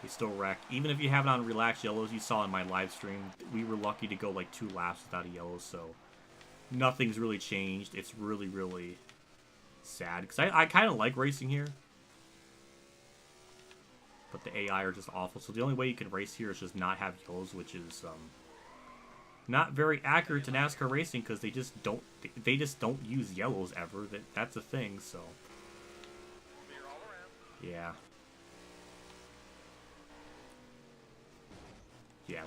They still wreck. Even if you have it on relaxed yellows, you saw in my live stream, we were lucky to go like 2 laps without a yellow, so nothing's really changed. It's really, really sad, because I kind of like racing here, but the AI are just awful. So the only way you can race here is just not have yellows, which is not very accurate to NASCAR racing, because they just don't use yellows ever. That's a thing. So yeah. Yeah,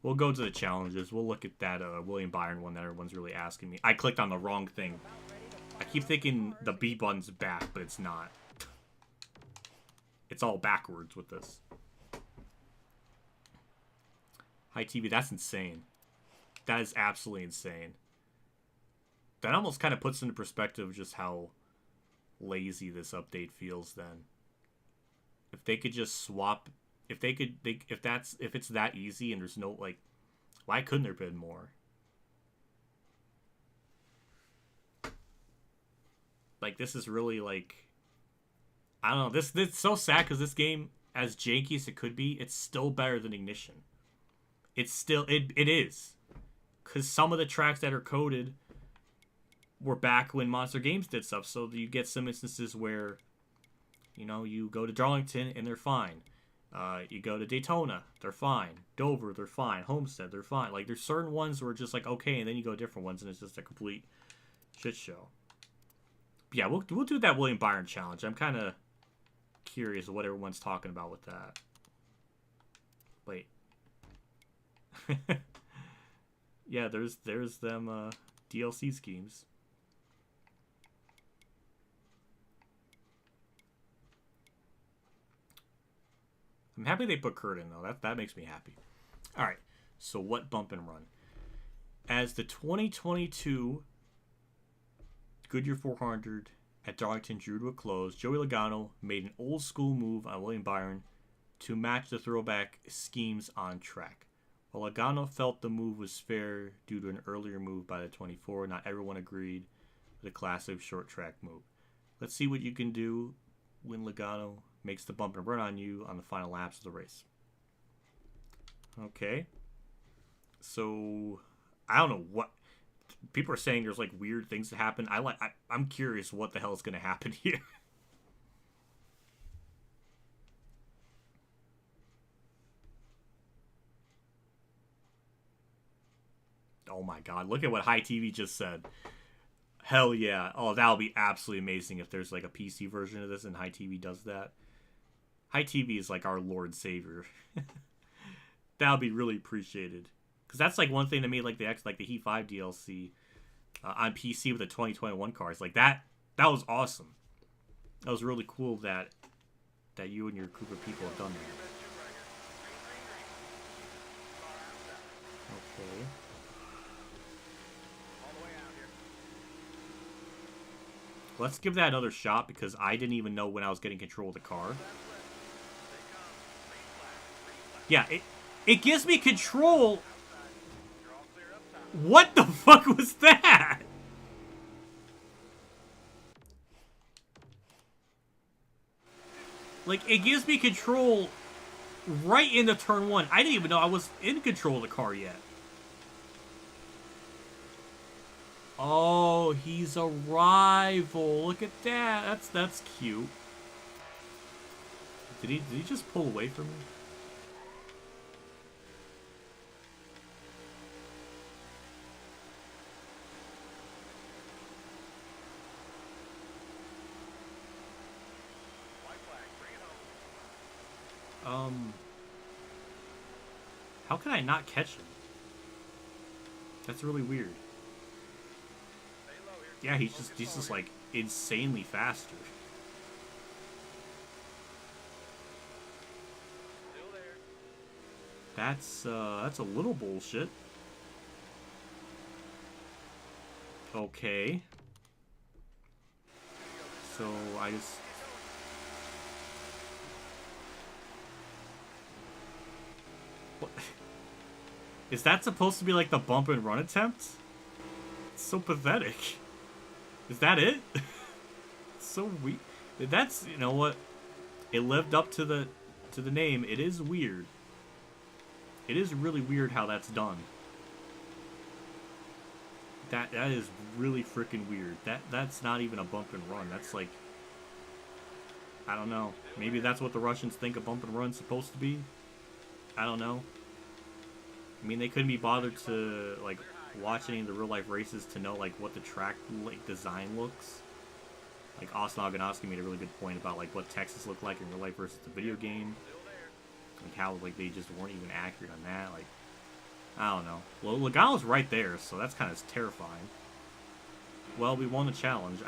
we'll go to the challenges. We'll look at that William Byron one that everyone's really asking me. I clicked on the wrong thing. I keep thinking the B button's back, but it's not. It's all backwards with this. Hi TV, that's insane. That is absolutely insane. That almost kind of puts into perspective just how lazy this update feels then. If they could just swap... If it's that easy and there's no, like, why couldn't there have been more? Like, this is really, like, I don't know. This is so sad, because this game, as janky as it could be, it's still better than Ignition. It's still, it is. Because some of the tracks that are coded were back when Monster Games did stuff. So you get some instances where, you know, you go to Darlington and they're fine. You go to Daytona, they're fine. Dover, they're fine. Homestead, they're fine. Like, there's certain ones where it's just like, okay, and then you go to different ones, and it's just a complete shit show. But yeah, we'll do that William Byron challenge. I'm kind of curious what everyone's talking about with that. Wait. Yeah, there's them DLC schemes. I'm happy they put Kurt in, though. That makes me happy. All right, so what bump and run? As the 2022 Goodyear 400 at Darlington drew to a close, Joey Logano made an old-school move on William Byron to match the throwback schemes on track. While Logano felt the move was fair due to an earlier move by the 24, not everyone agreed with the classic short track move. Let's see what you can do when Logano makes the bump and run on you on the final laps of the race. Okay. So, I don't know what... People are saying there's, like, weird things that happen. I'm curious what the hell is going to happen here. Oh my god, look at what High TV just said. Hell yeah. Oh, that'll be absolutely amazing if there's like a PC version of this and High TV does that. High TV is like our Lord Savior. That'll be really appreciated. Because that's like one thing that made like the Heat 5 DLC on PC with the 2021 cars. Like that was awesome. That was really cool that you and your group of people have done that. Okay. Let's give that another shot because I didn't even know when I was getting control of the car. Yeah, it gives me control. What the fuck was that? Like, it gives me control right into turn 1. I didn't even know I was in control of the car yet. Oh, he's a rival. Look at that. That's cute. Did he just pull away from me? How can I not catch him? That's really weird. Yeah, he's just like insanely faster. That's a little bullshit. Okay. So I just... What? Is that supposed to be like the bump and run attempt? It's so pathetic. Is that it? It's so weird. That's, you know what? It lived up to the name. It is weird. It is really weird how that's done. That is really freaking weird. That's not even a bump and run. That's like, I don't know. Maybe that's what the Russians think a bump and run's supposed to be. I don't know. I mean, they couldn't be bothered to like watch any of the real life races to know like what the track like design looks. Like Austin Oganowski made a really good point about like what Texas looked like in real life versus the video game. Like how like they just weren't even accurate on that. Like, I don't know. Well, Logano's right there, so that's kind of terrifying. Well, we won the challenge.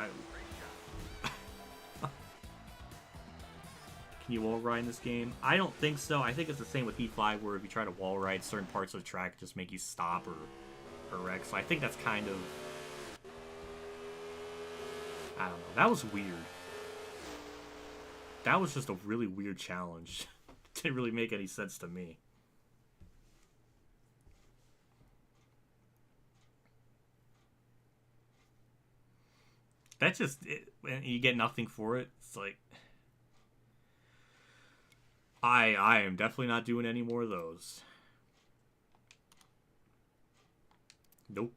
Can you wall ride in this game? I don't think so. I think it's the same with Heat 5, where if you try to wall ride, certain parts of the track just make you stop or wreck. So I think that's kind of... I don't know. That was weird. That was just a really weird challenge. Didn't really make any sense to me. That just... and you get nothing for it. It's like... I am definitely not doing any more of those. Nope,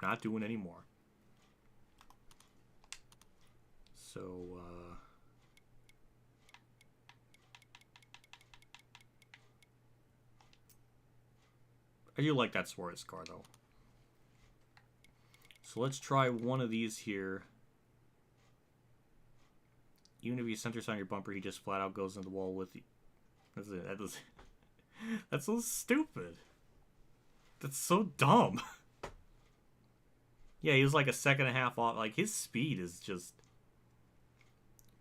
not doing any more. So, I do like that Suarez car, though. So let's try one of these here. Even if he centers on your bumper, he just flat out goes into the wall with you. That's so stupid. That's so dumb. Yeah, he was like a second and a half off. Like, his speed is just...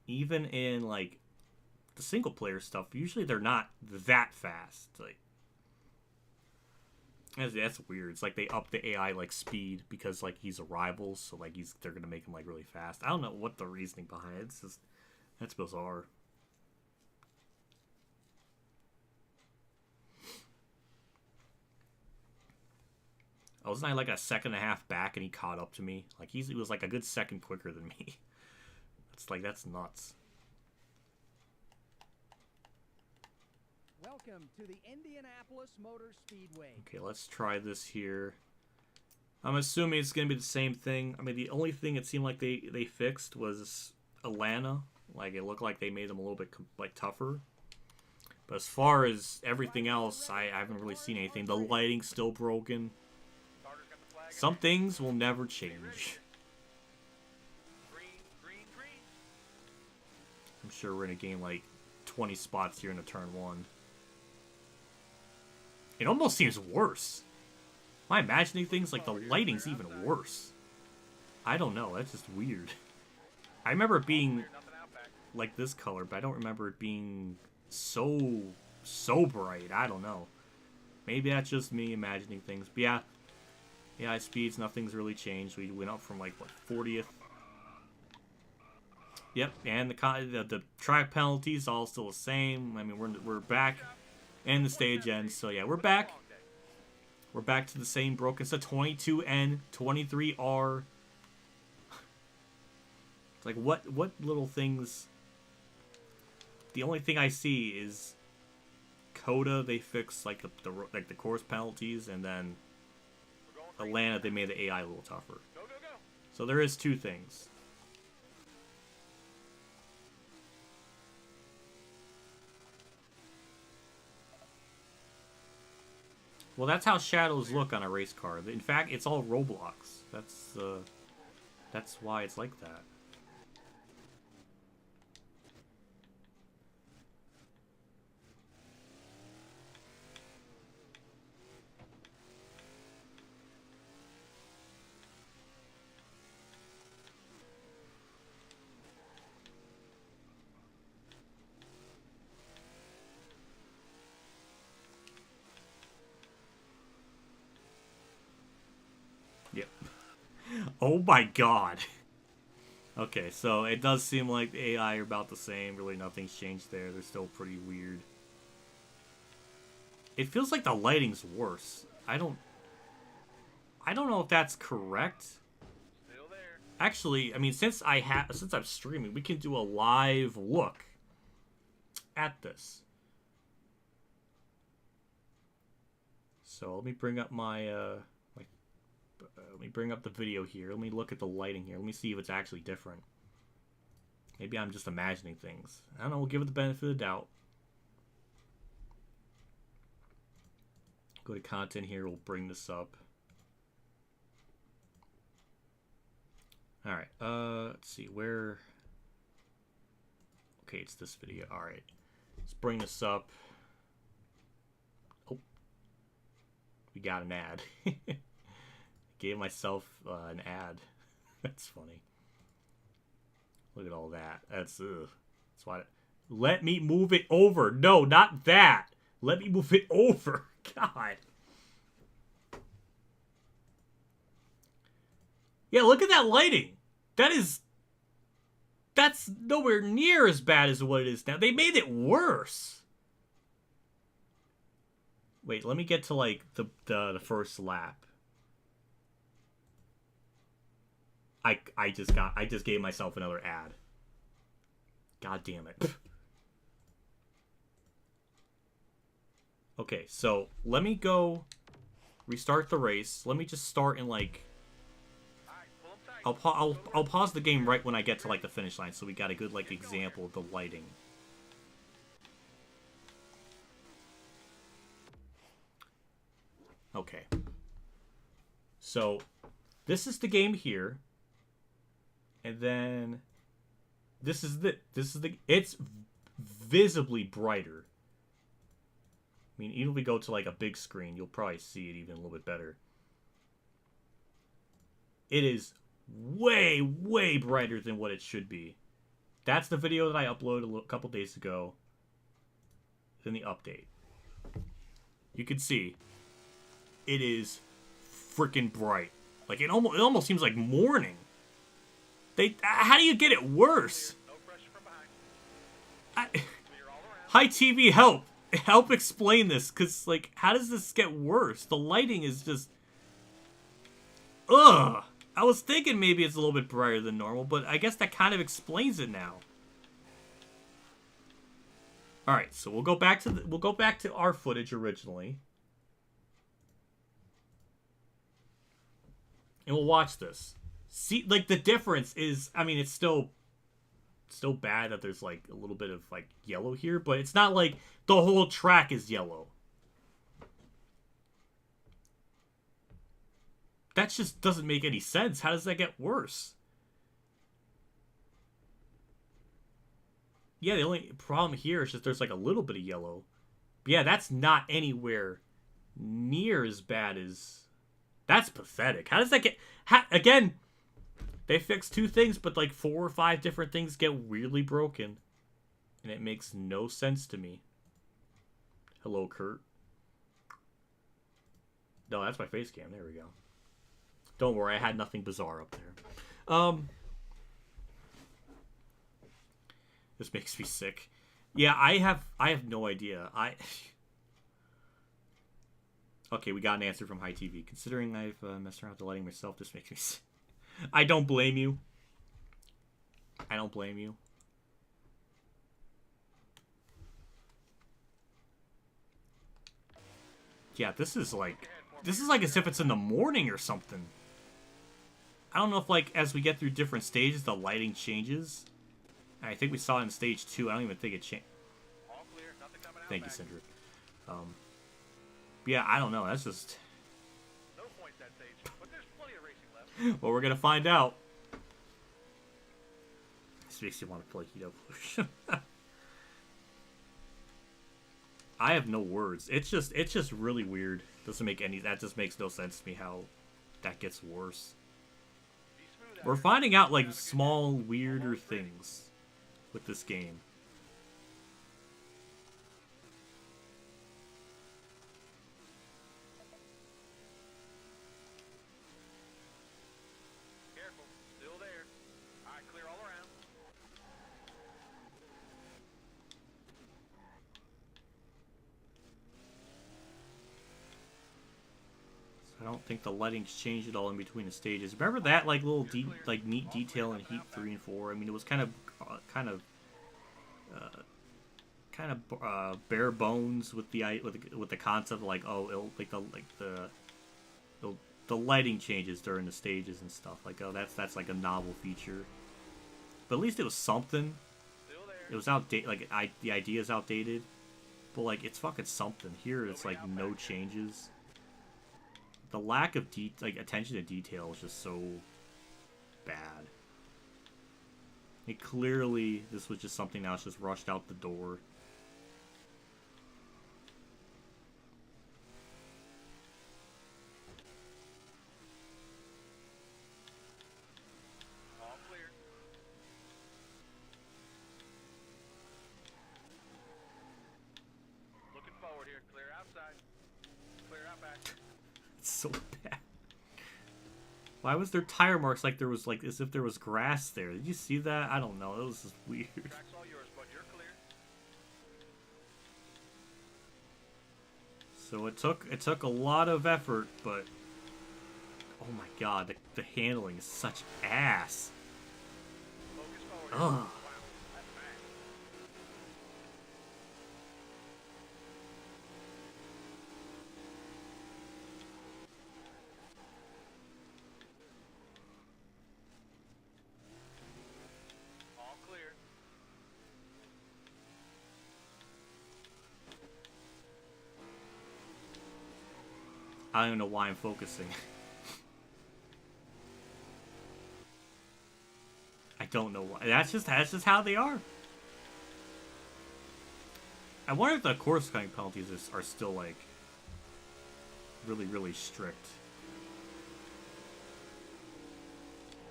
Even in, like, the single-player stuff, usually they're not that fast. Like, that's weird. It's like they up the AI, like, speed because, like, he's a rival. So, like, they're gonna make him, like, really fast. I don't know what the reasoning behind it. It's just... That's bizarre. wasn't I like a second and a half back and he caught up to me? Like he was like a good second quicker than me. That's nuts. Welcome to the Indianapolis Motor Speedway. Okay, let's try this here. I'm assuming it's gonna be the same thing. I mean, the only thing it seemed like they fixed was Atlanta. Like it looked like they made them a little bit like tougher. But as far as everything else, I haven't really seen anything. The lighting's still broken. Some things will never change. I'm sure we're gonna gain like 20 spots here in the turn 1. It almost seems worse. Am I imagining things like the lighting's even worse? I don't know. That's just weird. I remember it being like this color, but I don't remember it being so bright. I don't know. Maybe that's just me imagining things. But yeah, high speeds, nothing's really changed. We went up from like what 40th. Yep, and the track penalties all still the same. I mean, we're back, and the stage ends. So yeah, we're back. We're back to the same broken set. 22N, 23R. It's like what little things. The only thing I see is CODA. They fixed like the course penalties, and then Atlanta they made the AI a little tougher. So there is 2 things. Well, that's how shadows look on a race car. In fact, it's all Roblox. That's why it's like that. Yep. Oh my god. Okay, so it does seem like the AI are about the same. Really nothing's changed there. They're still pretty weird. It feels like the lighting's worse. I don't know if that's correct. Still there. Actually, I mean, since I'm streaming, we can do a live look at this. So let me bring up my let me bring up the video here. Let me look at the lighting here. Let me see if it's actually different. Maybe I'm just imagining things. I don't know. We'll give it the benefit of the doubt. Go to content here. We'll bring this up. Alright. Let's see. Where... Okay, it's this video. Alright. Let's bring this up. Oh. We got an ad. Gave myself an ad. That's funny. Look at all that. That's why. Let me move it over. No, not that. Let me move it over. God. Yeah, look at that lighting. That's nowhere near as bad as what it is now. They made it worse. Wait, let me get to like the first lap. I just gave myself another ad. God damn it. Okay, so let me go restart the race. Let me just start in like I'll pause the game right when I get to like the finish line, so we got a good like example of the lighting. Okay. So this is the game here. And then this is it's visibly brighter. I mean, even if we go to like a big screen, you'll probably see it even a little bit better. It is way, way brighter than what it should be. That's the video that I uploaded a couple days ago. Then the update. You can see it is freaking bright. Like it almost seems like morning. How do you get it worse? Hi TV, help explain this, because like how does this get worse? The lighting is just Ugh! I was thinking maybe it's a little bit brighter than normal, but I guess that kind of explains it now. All right, so we'll go back to our footage originally, and we'll watch this. See, like, the difference is, I mean, it's still bad that there's like a little bit of like yellow here, but it's not like the whole track is yellow. That just doesn't make any sense. How does that get worse? Yeah, the only problem here is just there's like a little bit of yellow. But yeah, that's not anywhere near as bad as... That's pathetic. How does that get... Again, they fixed 2 things, but like 4 or 5 different things get weirdly broken. And it makes no sense to me. Hello, Kurt. No, that's my face cam. There we go. Don't worry, I had nothing bizarre up there. This makes me sick. Yeah, I have no idea. Okay, we got an answer from High TV. Considering I've messed around with the lighting myself, this makes me sick. I don't blame you. I don't blame you. Yeah, this is like as if it's in the morning or something. I don't know if, like, as we get through different stages, the lighting changes. I think we saw it in stage 2. I don't even think it changed. Thank you, Sindra. Yeah, I don't know. That's just... No points that stage, but there's plenty of racing left. Well, we're gonna find out. This makes you want to play Heat Evolution. I have no words. It's just really weird. Doesn't make any... That just makes no sense to me how that gets worse. We're finding out, like, small, weirder things with this game. Careful, still there. All right, clear all around. I don't think the lighting's changed at all in between the stages. Remember that like little neat detail in Heat 3 and 4? I mean, it was kind of bare bones with the concept of like, oh, the lighting changes during the stages and stuff. Like, oh, that's like a novel feature. But at least it was something. It was outdated. Like, the idea is outdated, but like it's fucking something. Here it's like no changes. The lack of attention to detail is just so bad. Clearly, this was just something that was just rushed out the door. All clear. Looking forward here. Clear outside. Clear out back. It's so bad. Why was there tire marks like there was like as if there was grass there? Did you see that? I don't know. It was just weird. Track's all yours, but you're clear. So it took a lot of effort, but oh my god, the handling is such ass. Focus forward. Ugh. Wow, that's bad. All clear. I don't even know why I'm focusing. I don't know why. That's just how they are. I wonder if the course cutting penalties are still like really, really strict.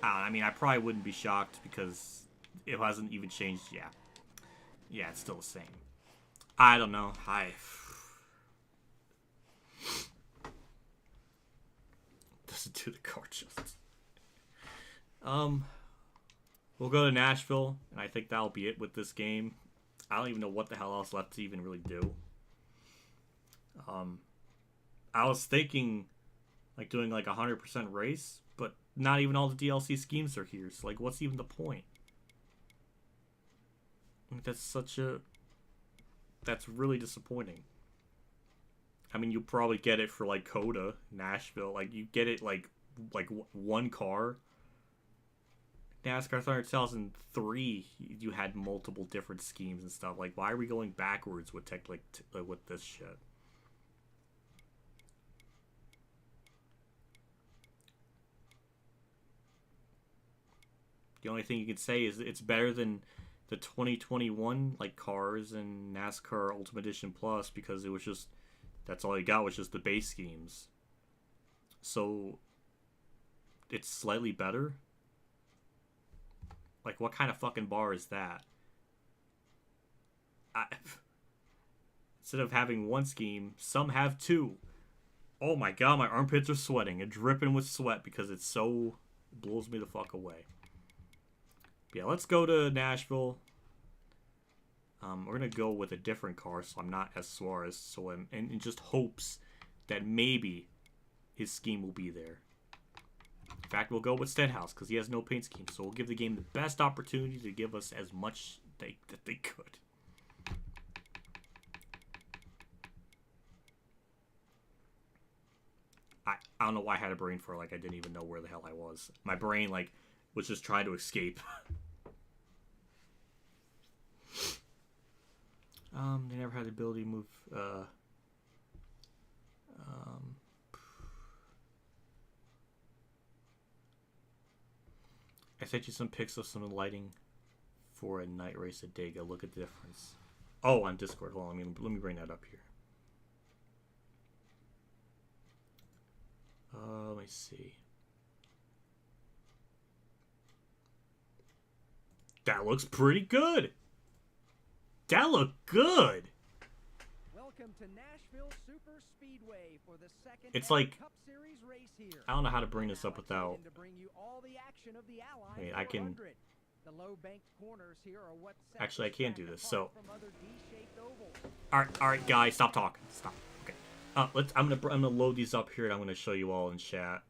I mean, I probably wouldn't be shocked because it hasn't even changed. Yeah, it's still the same. I don't know. Doesn't do the car justice. We'll go to Nashville, and I think that'll be it with this game. I don't even know what the hell else left to even really do. I was thinking, like, doing, like, 100% race, not even all the DLC schemes are here. So like, what's even the point? Like, that's really disappointing. I mean, you'll probably get it for like CODA, Nashville. Like you get it like one car. NASCAR 2003, you had multiple different schemes and stuff. Like, why are we going backwards with with this shit? The only thing you can say is it's better than the 2021 like cars and NASCAR Ultimate Edition Plus, because it was just, that's all you got was just the base schemes. So it's slightly better. Like, what kind of fucking bar is that? Instead of having one scheme, some have two. Oh my god, my armpits are sweating and dripping with sweat because it blows me the fuck away. Yeah, let's go to Nashville. We're gonna go with a different car, so I'm not as Suarez. So in just hopes that maybe his scheme will be there. In fact, we'll go with Stenhouse because he has no paint scheme. So we'll give the game the best opportunity to give us as much that they could. I don't know why I had a brain for, like, I didn't even know where the hell I was. My brain, like, was just trying to escape. They never had the ability to move, I sent you some pics of some lighting for a night race at Dega. Look at the difference. Oh, on Discord. Hold on, let me bring that up here. Let me see. That looks pretty good. That looked good. Welcome to Nashville Super Speedway for the second It's like, Cup Series race here. I don't know how to bring this up without. To bring you all the action of the Allied Wait, I can. 400. The low banked corners here are what Actually, I can't do this. So, from other D-shaped ovals. all right, guys, stop talking. Stop. Okay. I'm gonna load these up here, and I'm gonna show you all in chat.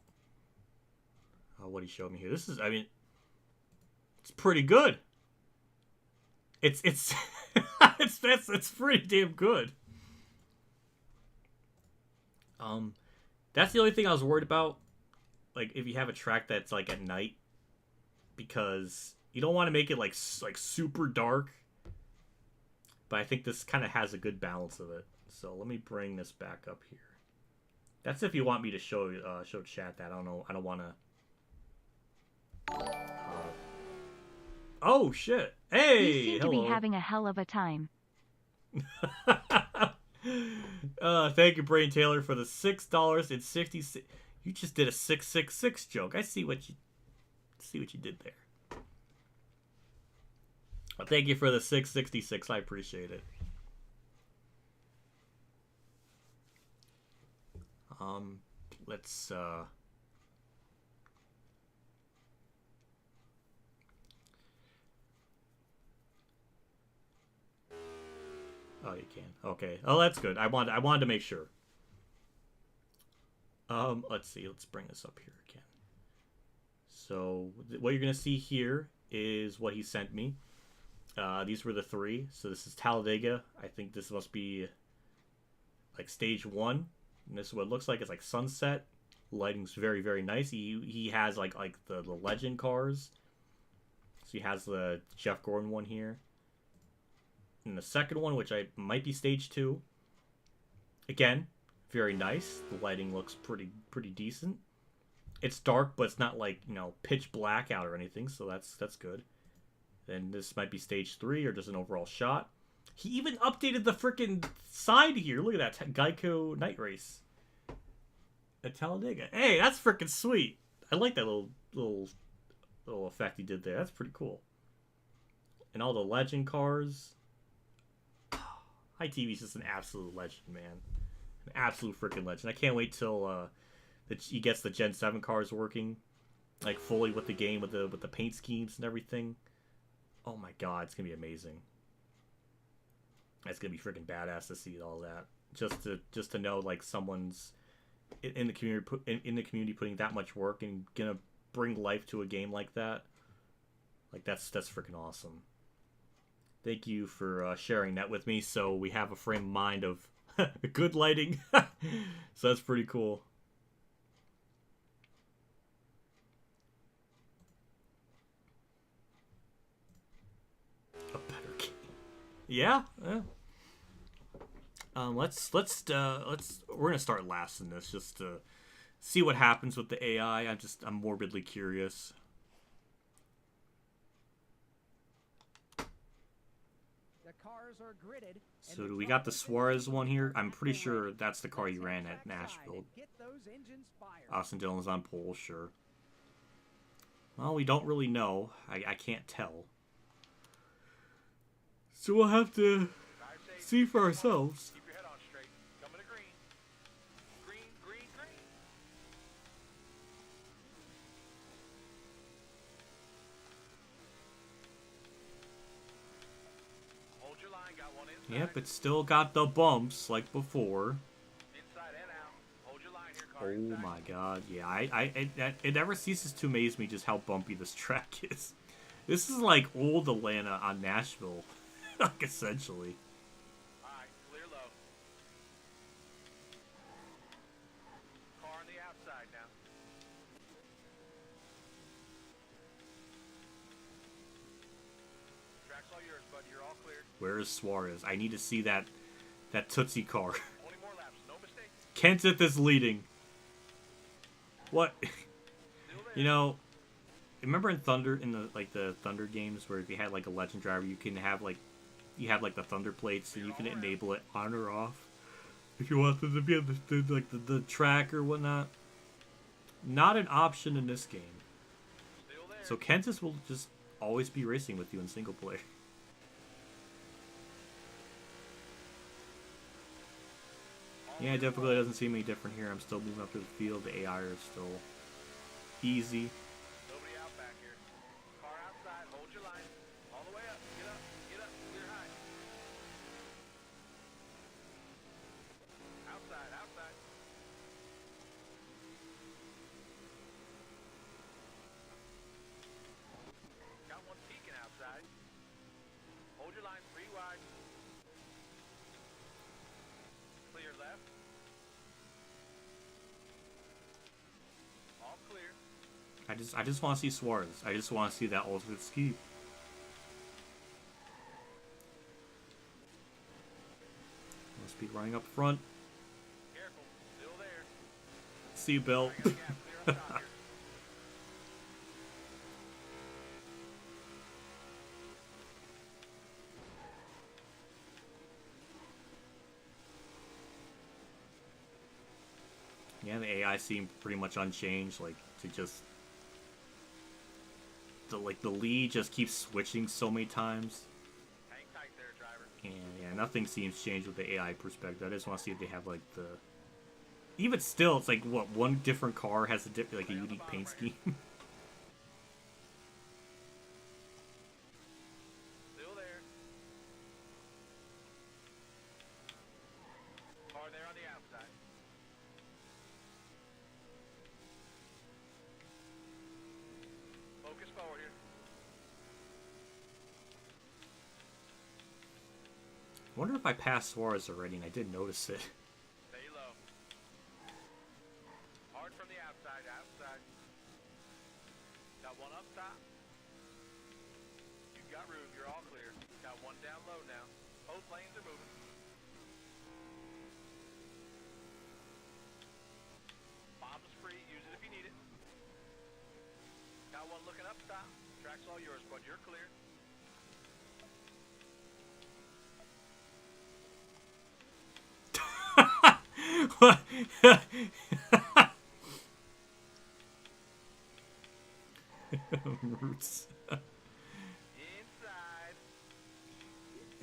What he showed me here. This is, I mean, it's pretty good. It's it's pretty damn good. That's the only thing I was worried about. Like, if you have a track that's like at night, because you don't want to make it like super dark. But I think this kind of has a good balance of it. So let me bring this back up here. That's if you want me to show chat that. I don't know. I don't want to. Oh shit! Hey, you seem hello. to be having a hell of a time. Thank you, Brain Taylor, for the $6.60. You just did a 666 joke. I see what you did there. Well, thank you for the 666. I appreciate it. Let's Oh, you can. Okay. Oh, that's good. I wanted to make sure. Let's see. Let's bring this up here again. So what you're gonna see here is what he sent me. These were the three. So this is Talladega. I think this must be like stage 1. And this is what it looks like. It's like sunset. Lighting's very, very nice. He has like the legend cars. So he has the Jeff Gordon one here. And the second one, which might be stage 2. Again, very nice. The lighting looks pretty decent. It's dark, but it's not like, pitch black out or anything, so that's good. Then this might be stage 3 or just an overall shot. He even updated the freaking side here. Look at that, Geico Night Race at Talladega. Hey, that's freaking sweet. I like that little effect he did there. That's pretty cool. And all the legend cars. ITV's just an absolute legend, man. An absolute freaking legend. I can't wait till he gets the Gen 7 cars working, like fully with the game, with the paint schemes and everything. Oh my god, it's gonna be amazing. It's gonna be freaking badass to see all that. Just to know like someone's in the community putting that much work and gonna bring life to a game like that. Like, that's freaking awesome. Thank you for sharing that with me, so we have a frame of mind of good lighting. So that's pretty cool. A better game. Yeah. Let's we're gonna start last in this just to see what happens with the AI. I'm morbidly curious. The cars are gridded. So do we got the Suarez one here? I'm pretty sure that's the car he ran at Nashville. Austin Dillon's on pole, sure. Well, we don't really know. I can't tell. So we'll have to see for ourselves. Keep your head on straight. Coming to green. Green, green, green. Hold your line, got one inside. Yep, it's still got the bumps like before. Inside and out. Hold your line here, car Oh inside. my god, yeah, it never ceases to amaze me just how bumpy this track is. This is like old Atlanta on Nashville, like essentially. Alright, clear low. Car on the outside now. Track's all yours, bud. You're all clear. Where is Suarez? I need to see that Tootsie car. 20 more laps, no mistakes. Kenseth is leading. What? Still there. You know, remember in the Thunder games where if you had like a legend driver, you can have like the Thunder plates and you can enable it on or off if you want them to be on the track or whatnot. Not an option in this game. Still there. So Kenseth will just always be racing with you in single player. Yeah, difficulty doesn't seem any different here. I'm still moving up to the field. The AI are still easy. Nobody out back here. Car outside, hold your line. All the way up, get up, clear high. Outside, outside. Got one peeking outside. Hold your line 3 wide. Clear left. All clear. I just want to see Suarez. I just want to see that ultimate ski. Must be running up front. Careful, still there. See Bill. I got a gap clear up top here. Yeah, the AI seemed pretty much unchanged. Like to just the lead just keeps switching so many times. Hang tight there, driver. And yeah, nothing seems changed with the AI perspective. I just want to see if they have like the. Even still, it's like what one different car has a like a unique paint scheme. Still there. Car there on the outside. Focus forward here. I wonder if I passed Suarez already, and I didn't notice it. Stay low. Hard from the outside, outside. Got one up top. You've got room, you're all clear. Got one down low now. Both lanes are moving. Bomb's free, use it if you need it. Got one looking up top. Track's all yours, bud. You're clear. What? Roots. Inside.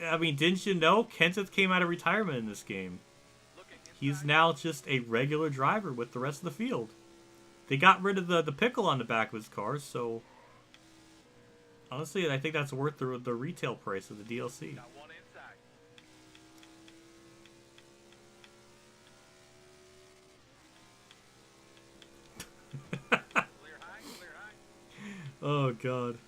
I mean, didn't you know Kenseth came out of retirement in this game? Looking inside. He's now just a regular driver with the rest of the field. They got rid of the pickle on the back of his car, so honestly, I think that's worth the retail price of the DLC. Got one inside. Clear high, clear high. Oh, God.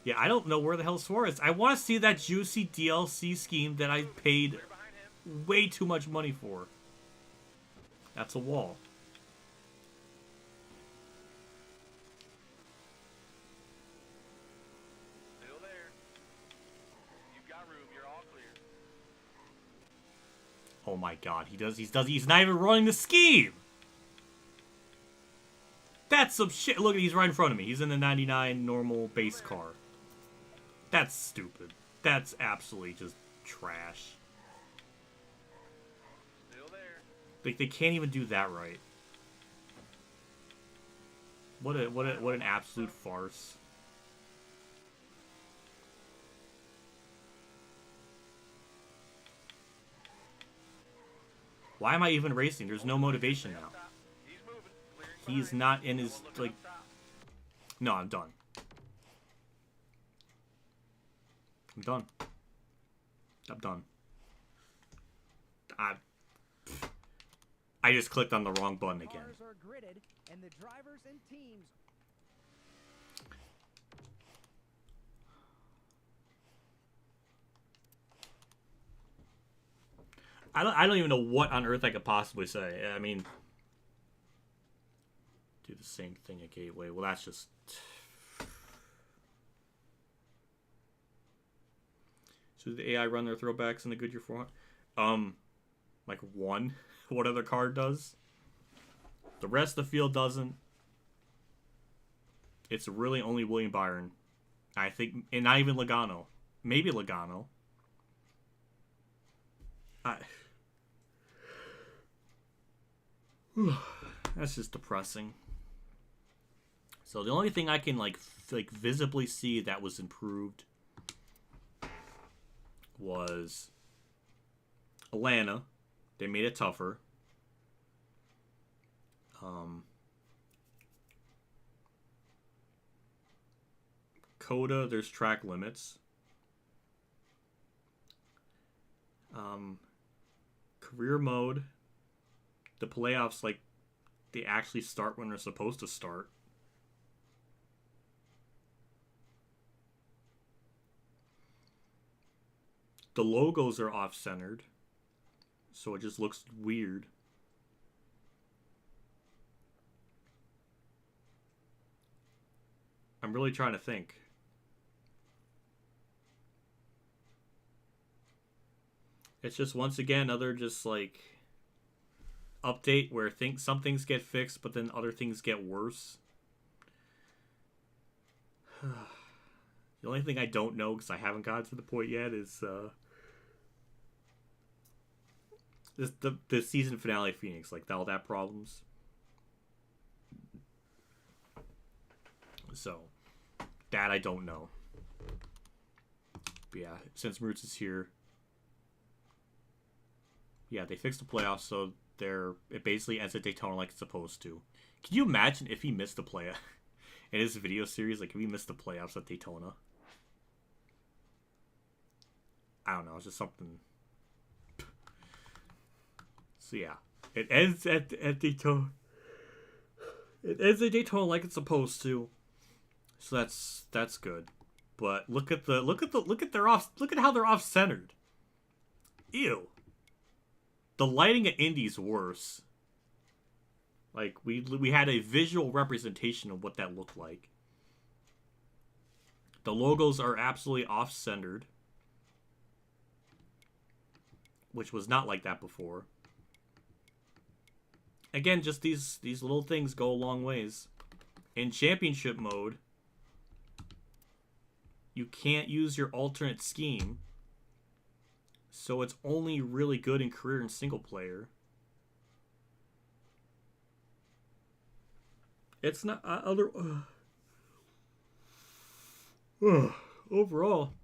Yeah, I don't know where the hell Suarez is. I want to see that juicy DLC scheme that I paid Clear behind him. way too much money for. That's a wall. Still there. You've got room. You're all clear. Oh my God, he's not even running the scheme! That's some shit. Look, he's right in front of me. He's in the 99 normal base car. That's stupid. That's absolutely just trash. Still there. Like, they can't even do that right. What an absolute farce. Why am I even racing? There's no motivation now. He's moving. Clearing He's behind. not in his, Looking like... up top. No, I'm done. I'm done. I'm done. I just clicked on the wrong button again. Cars are gridded, and the drivers and teams I don't even know what on earth I could possibly say. I mean, do the same thing at Gateway. Well, that's just... So did the AI run their throwbacks in the Goodyear 400? Like one. What other car does? The rest of the field doesn't. It's really only William Byron. I think, and not even Logano. Maybe Logano. That's just depressing. So the only thing I can like visibly see that was improved was Atlanta. They made it tougher. CODA, there's track limits. Career mode, the playoffs, like, they actually start when they're supposed to start. The logos are off-centered, so it just looks weird. I'm really trying to think. It's just, once again, another just, like, update where some things get fixed, but then other things get worse. The only thing I don't know, because I haven't gotten to the point yet, is the season finale of Phoenix. Like, all that problems. So, that I don't know. But yeah, since Roots is here... Yeah, they fixed the playoffs, so it basically ends at Daytona like it's supposed to. Can you imagine if he missed the playoff in his video series? Like, if he missed the playoffs at Daytona? I don't know. It's just something. So yeah, it ends at Daytona. It ends at Daytona like it's supposed to. So that's good. But look at how they're off centered. Ew. The lighting at Indy's worse. Like, we had a visual representation of what that looked like. The logos are absolutely off-centered, which was not like that before. Again, just these little things go a long ways. In championship mode, you can't use your alternate scheme. So it's only really good in career and single player. It's not overall.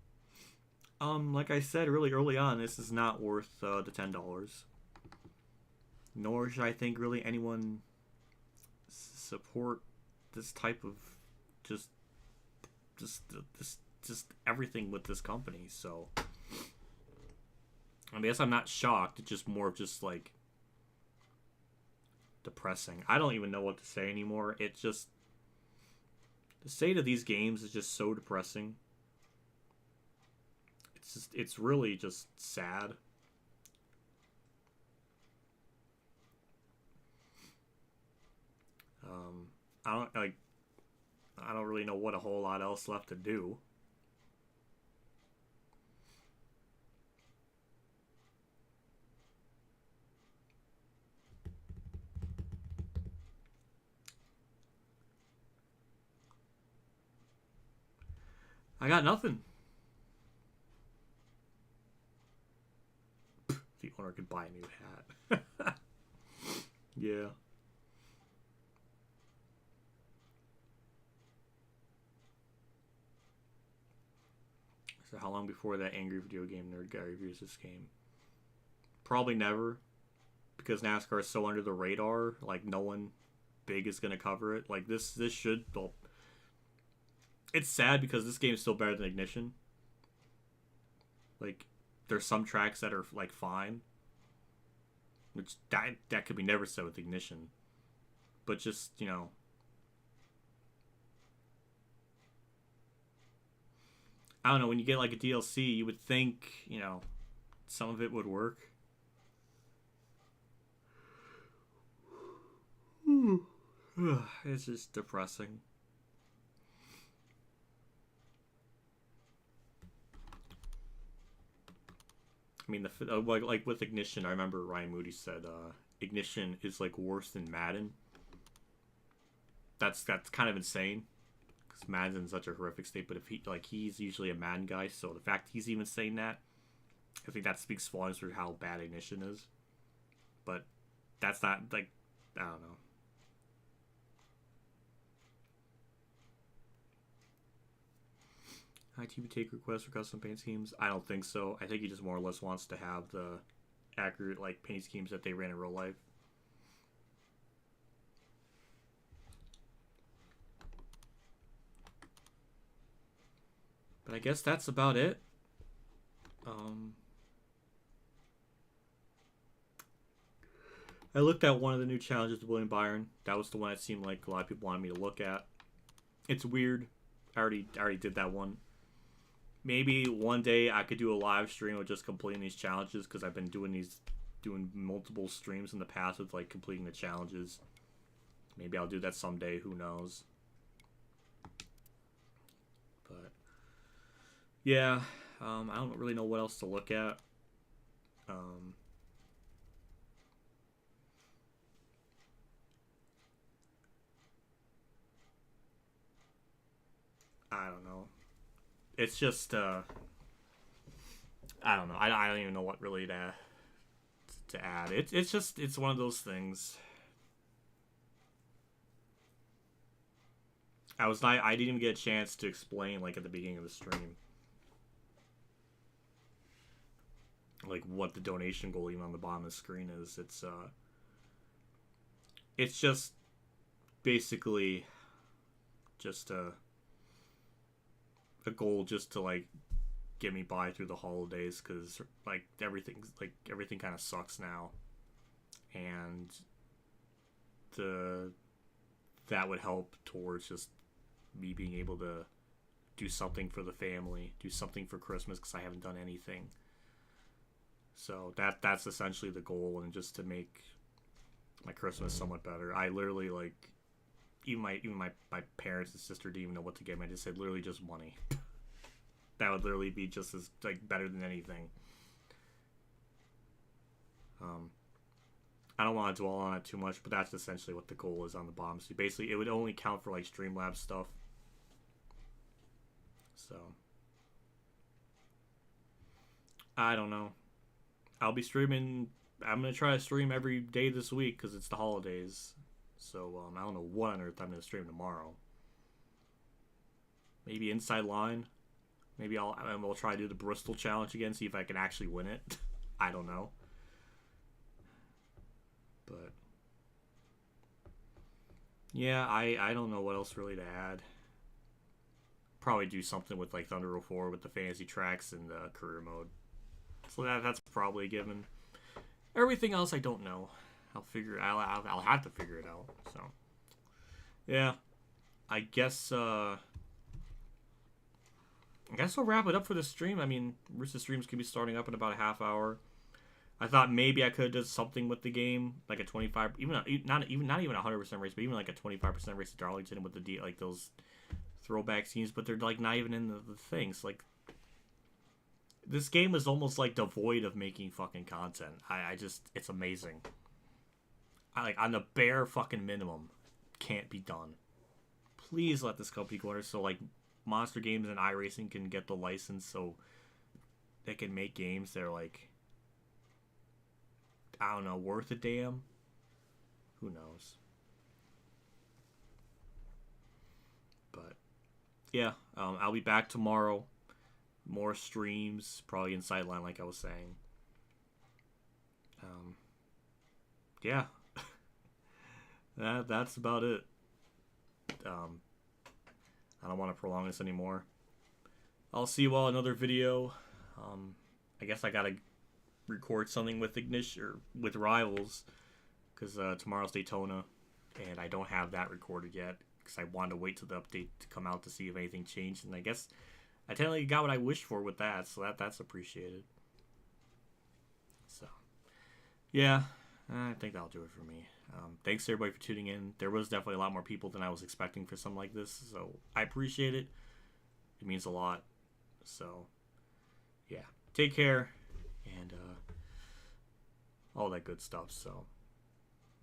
Like I said really early on, this is not worth the $10. Nor should I think really anyone support this type of just everything with this company. So. I guess I'm not shocked. It's just more of just, like, depressing. I don't even know what to say anymore. It's just... The state of these games is just so depressing. It's really just sad. I don't really know what a whole lot else left to do. I got nothing. The owner could buy a new hat. Yeah. So how long before that angry video game nerd guy reviews this game? Probably never. Because NASCAR is so under the radar. Like, no one big is going to cover it. Like, this should... Well, it's sad because this game is still better than Ignition. Like, there's some tracks that are, like, fine. Which, that could be never said with Ignition. But just, you know... I don't know, when you get, like, a DLC, you would think, you know, some of it would work. It's just depressing. I mean, like with Ignition, I remember Ryan Moody said Ignition is like worse than Madden. That's kind of insane because Madden's in such a horrific state. But if he's usually a Madden guy, so the fact he's even saying that, I think that speaks volumes for how bad Ignition is. But that's not like, I don't know. ITV take requests for custom paint schemes? I don't think so. I think he just more or less wants to have the accurate like paint schemes that they ran in real life. But I guess that's about it. I looked at one of the new challenges to William Byron. That was the one that seemed like a lot of people wanted me to look at. It's weird. I already did that one. Maybe one day I could do a live stream of just completing these challenges because I've been doing multiple streams in the past with like completing the challenges. Maybe I'll do that someday. Who knows? But yeah, I don't really know what else to look at. I don't know. It's just, I don't know. I don't even know what really to add. It's one of those things. I didn't even get a chance to explain, like, at the beginning of the stream, like, what the donation goal even on the bottom of the screen is. It's just basically just a goal just to like get me by through the holidays because like everything kind of sucks now, and that would help towards just me being able to do something for the family, do something for Christmas because I haven't done anything. So that's essentially the goal, and just to make my Christmas somewhat better. I literally like even my parents and sister didn't even know what to get me. I just said literally just money. That would literally be just as like better than anything. I don't want to dwell on it too much, but that's essentially what the goal is on the bottom. So basically, it would only count for like Streamlabs stuff. So I don't know. I'll be streaming. I'm gonna try to stream every day this week because it's the holidays. So I don't know what on earth I'm gonna stream tomorrow. Maybe Inside Line. Maybe we'll try to do the Bristol challenge again, see if I can actually win it. I don't know. But yeah, I don't know what else really to add. Probably do something with like Thunder 04 with the fantasy tracks and the career mode. So that's probably a given. Everything else I don't know. I'll have to figure it out. So yeah. I guess we'll wrap it up for the stream. I mean, Roost's streams could be starting up in about a half hour. I thought maybe I could have done something with the game, like a 25, not even 100% race, but even like a 25% race at Darlington with the like those throwback scenes. But they're like not even in the things. Like, this game is almost like devoid of making fucking content. I just, it's amazing. Like, on the bare fucking minimum, can't be done. Please let this company go under so like Monster Games and iRacing can get the license so they can make games that are like, I don't know, worth a damn. Who knows? But yeah, I'll be back tomorrow. More streams, probably in Sideline, like I was saying. Yeah, that's about it. I don't want to prolong this anymore. I'll see you all in another video. I guess I gotta record something with Ignition or with Rivals because tomorrow's Daytona, and I don't have that recorded yet because I wanted to wait till the update to come out to see if anything changed. And I guess I technically got what I wished for with that, so that's appreciated. So yeah, I think that'll do it for me. Thanks to everybody for tuning in. There was definitely a lot more people than I was expecting for something like this, so I appreciate it. It means a lot. So yeah, take care and all that good stuff. So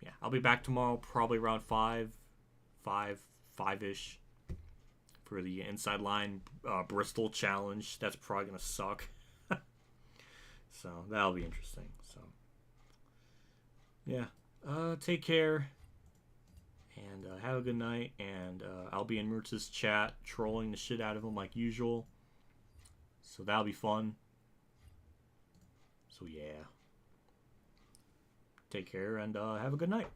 yeah, I'll be back tomorrow, probably around 5-ish for the Inside Line Bristol Challenge. That's probably gonna suck. So that'll be interesting. So yeah, take care and have a good night. And I'll be in Mertz's chat trolling the shit out of him like usual. So that'll be fun. So yeah, take care and have a good night.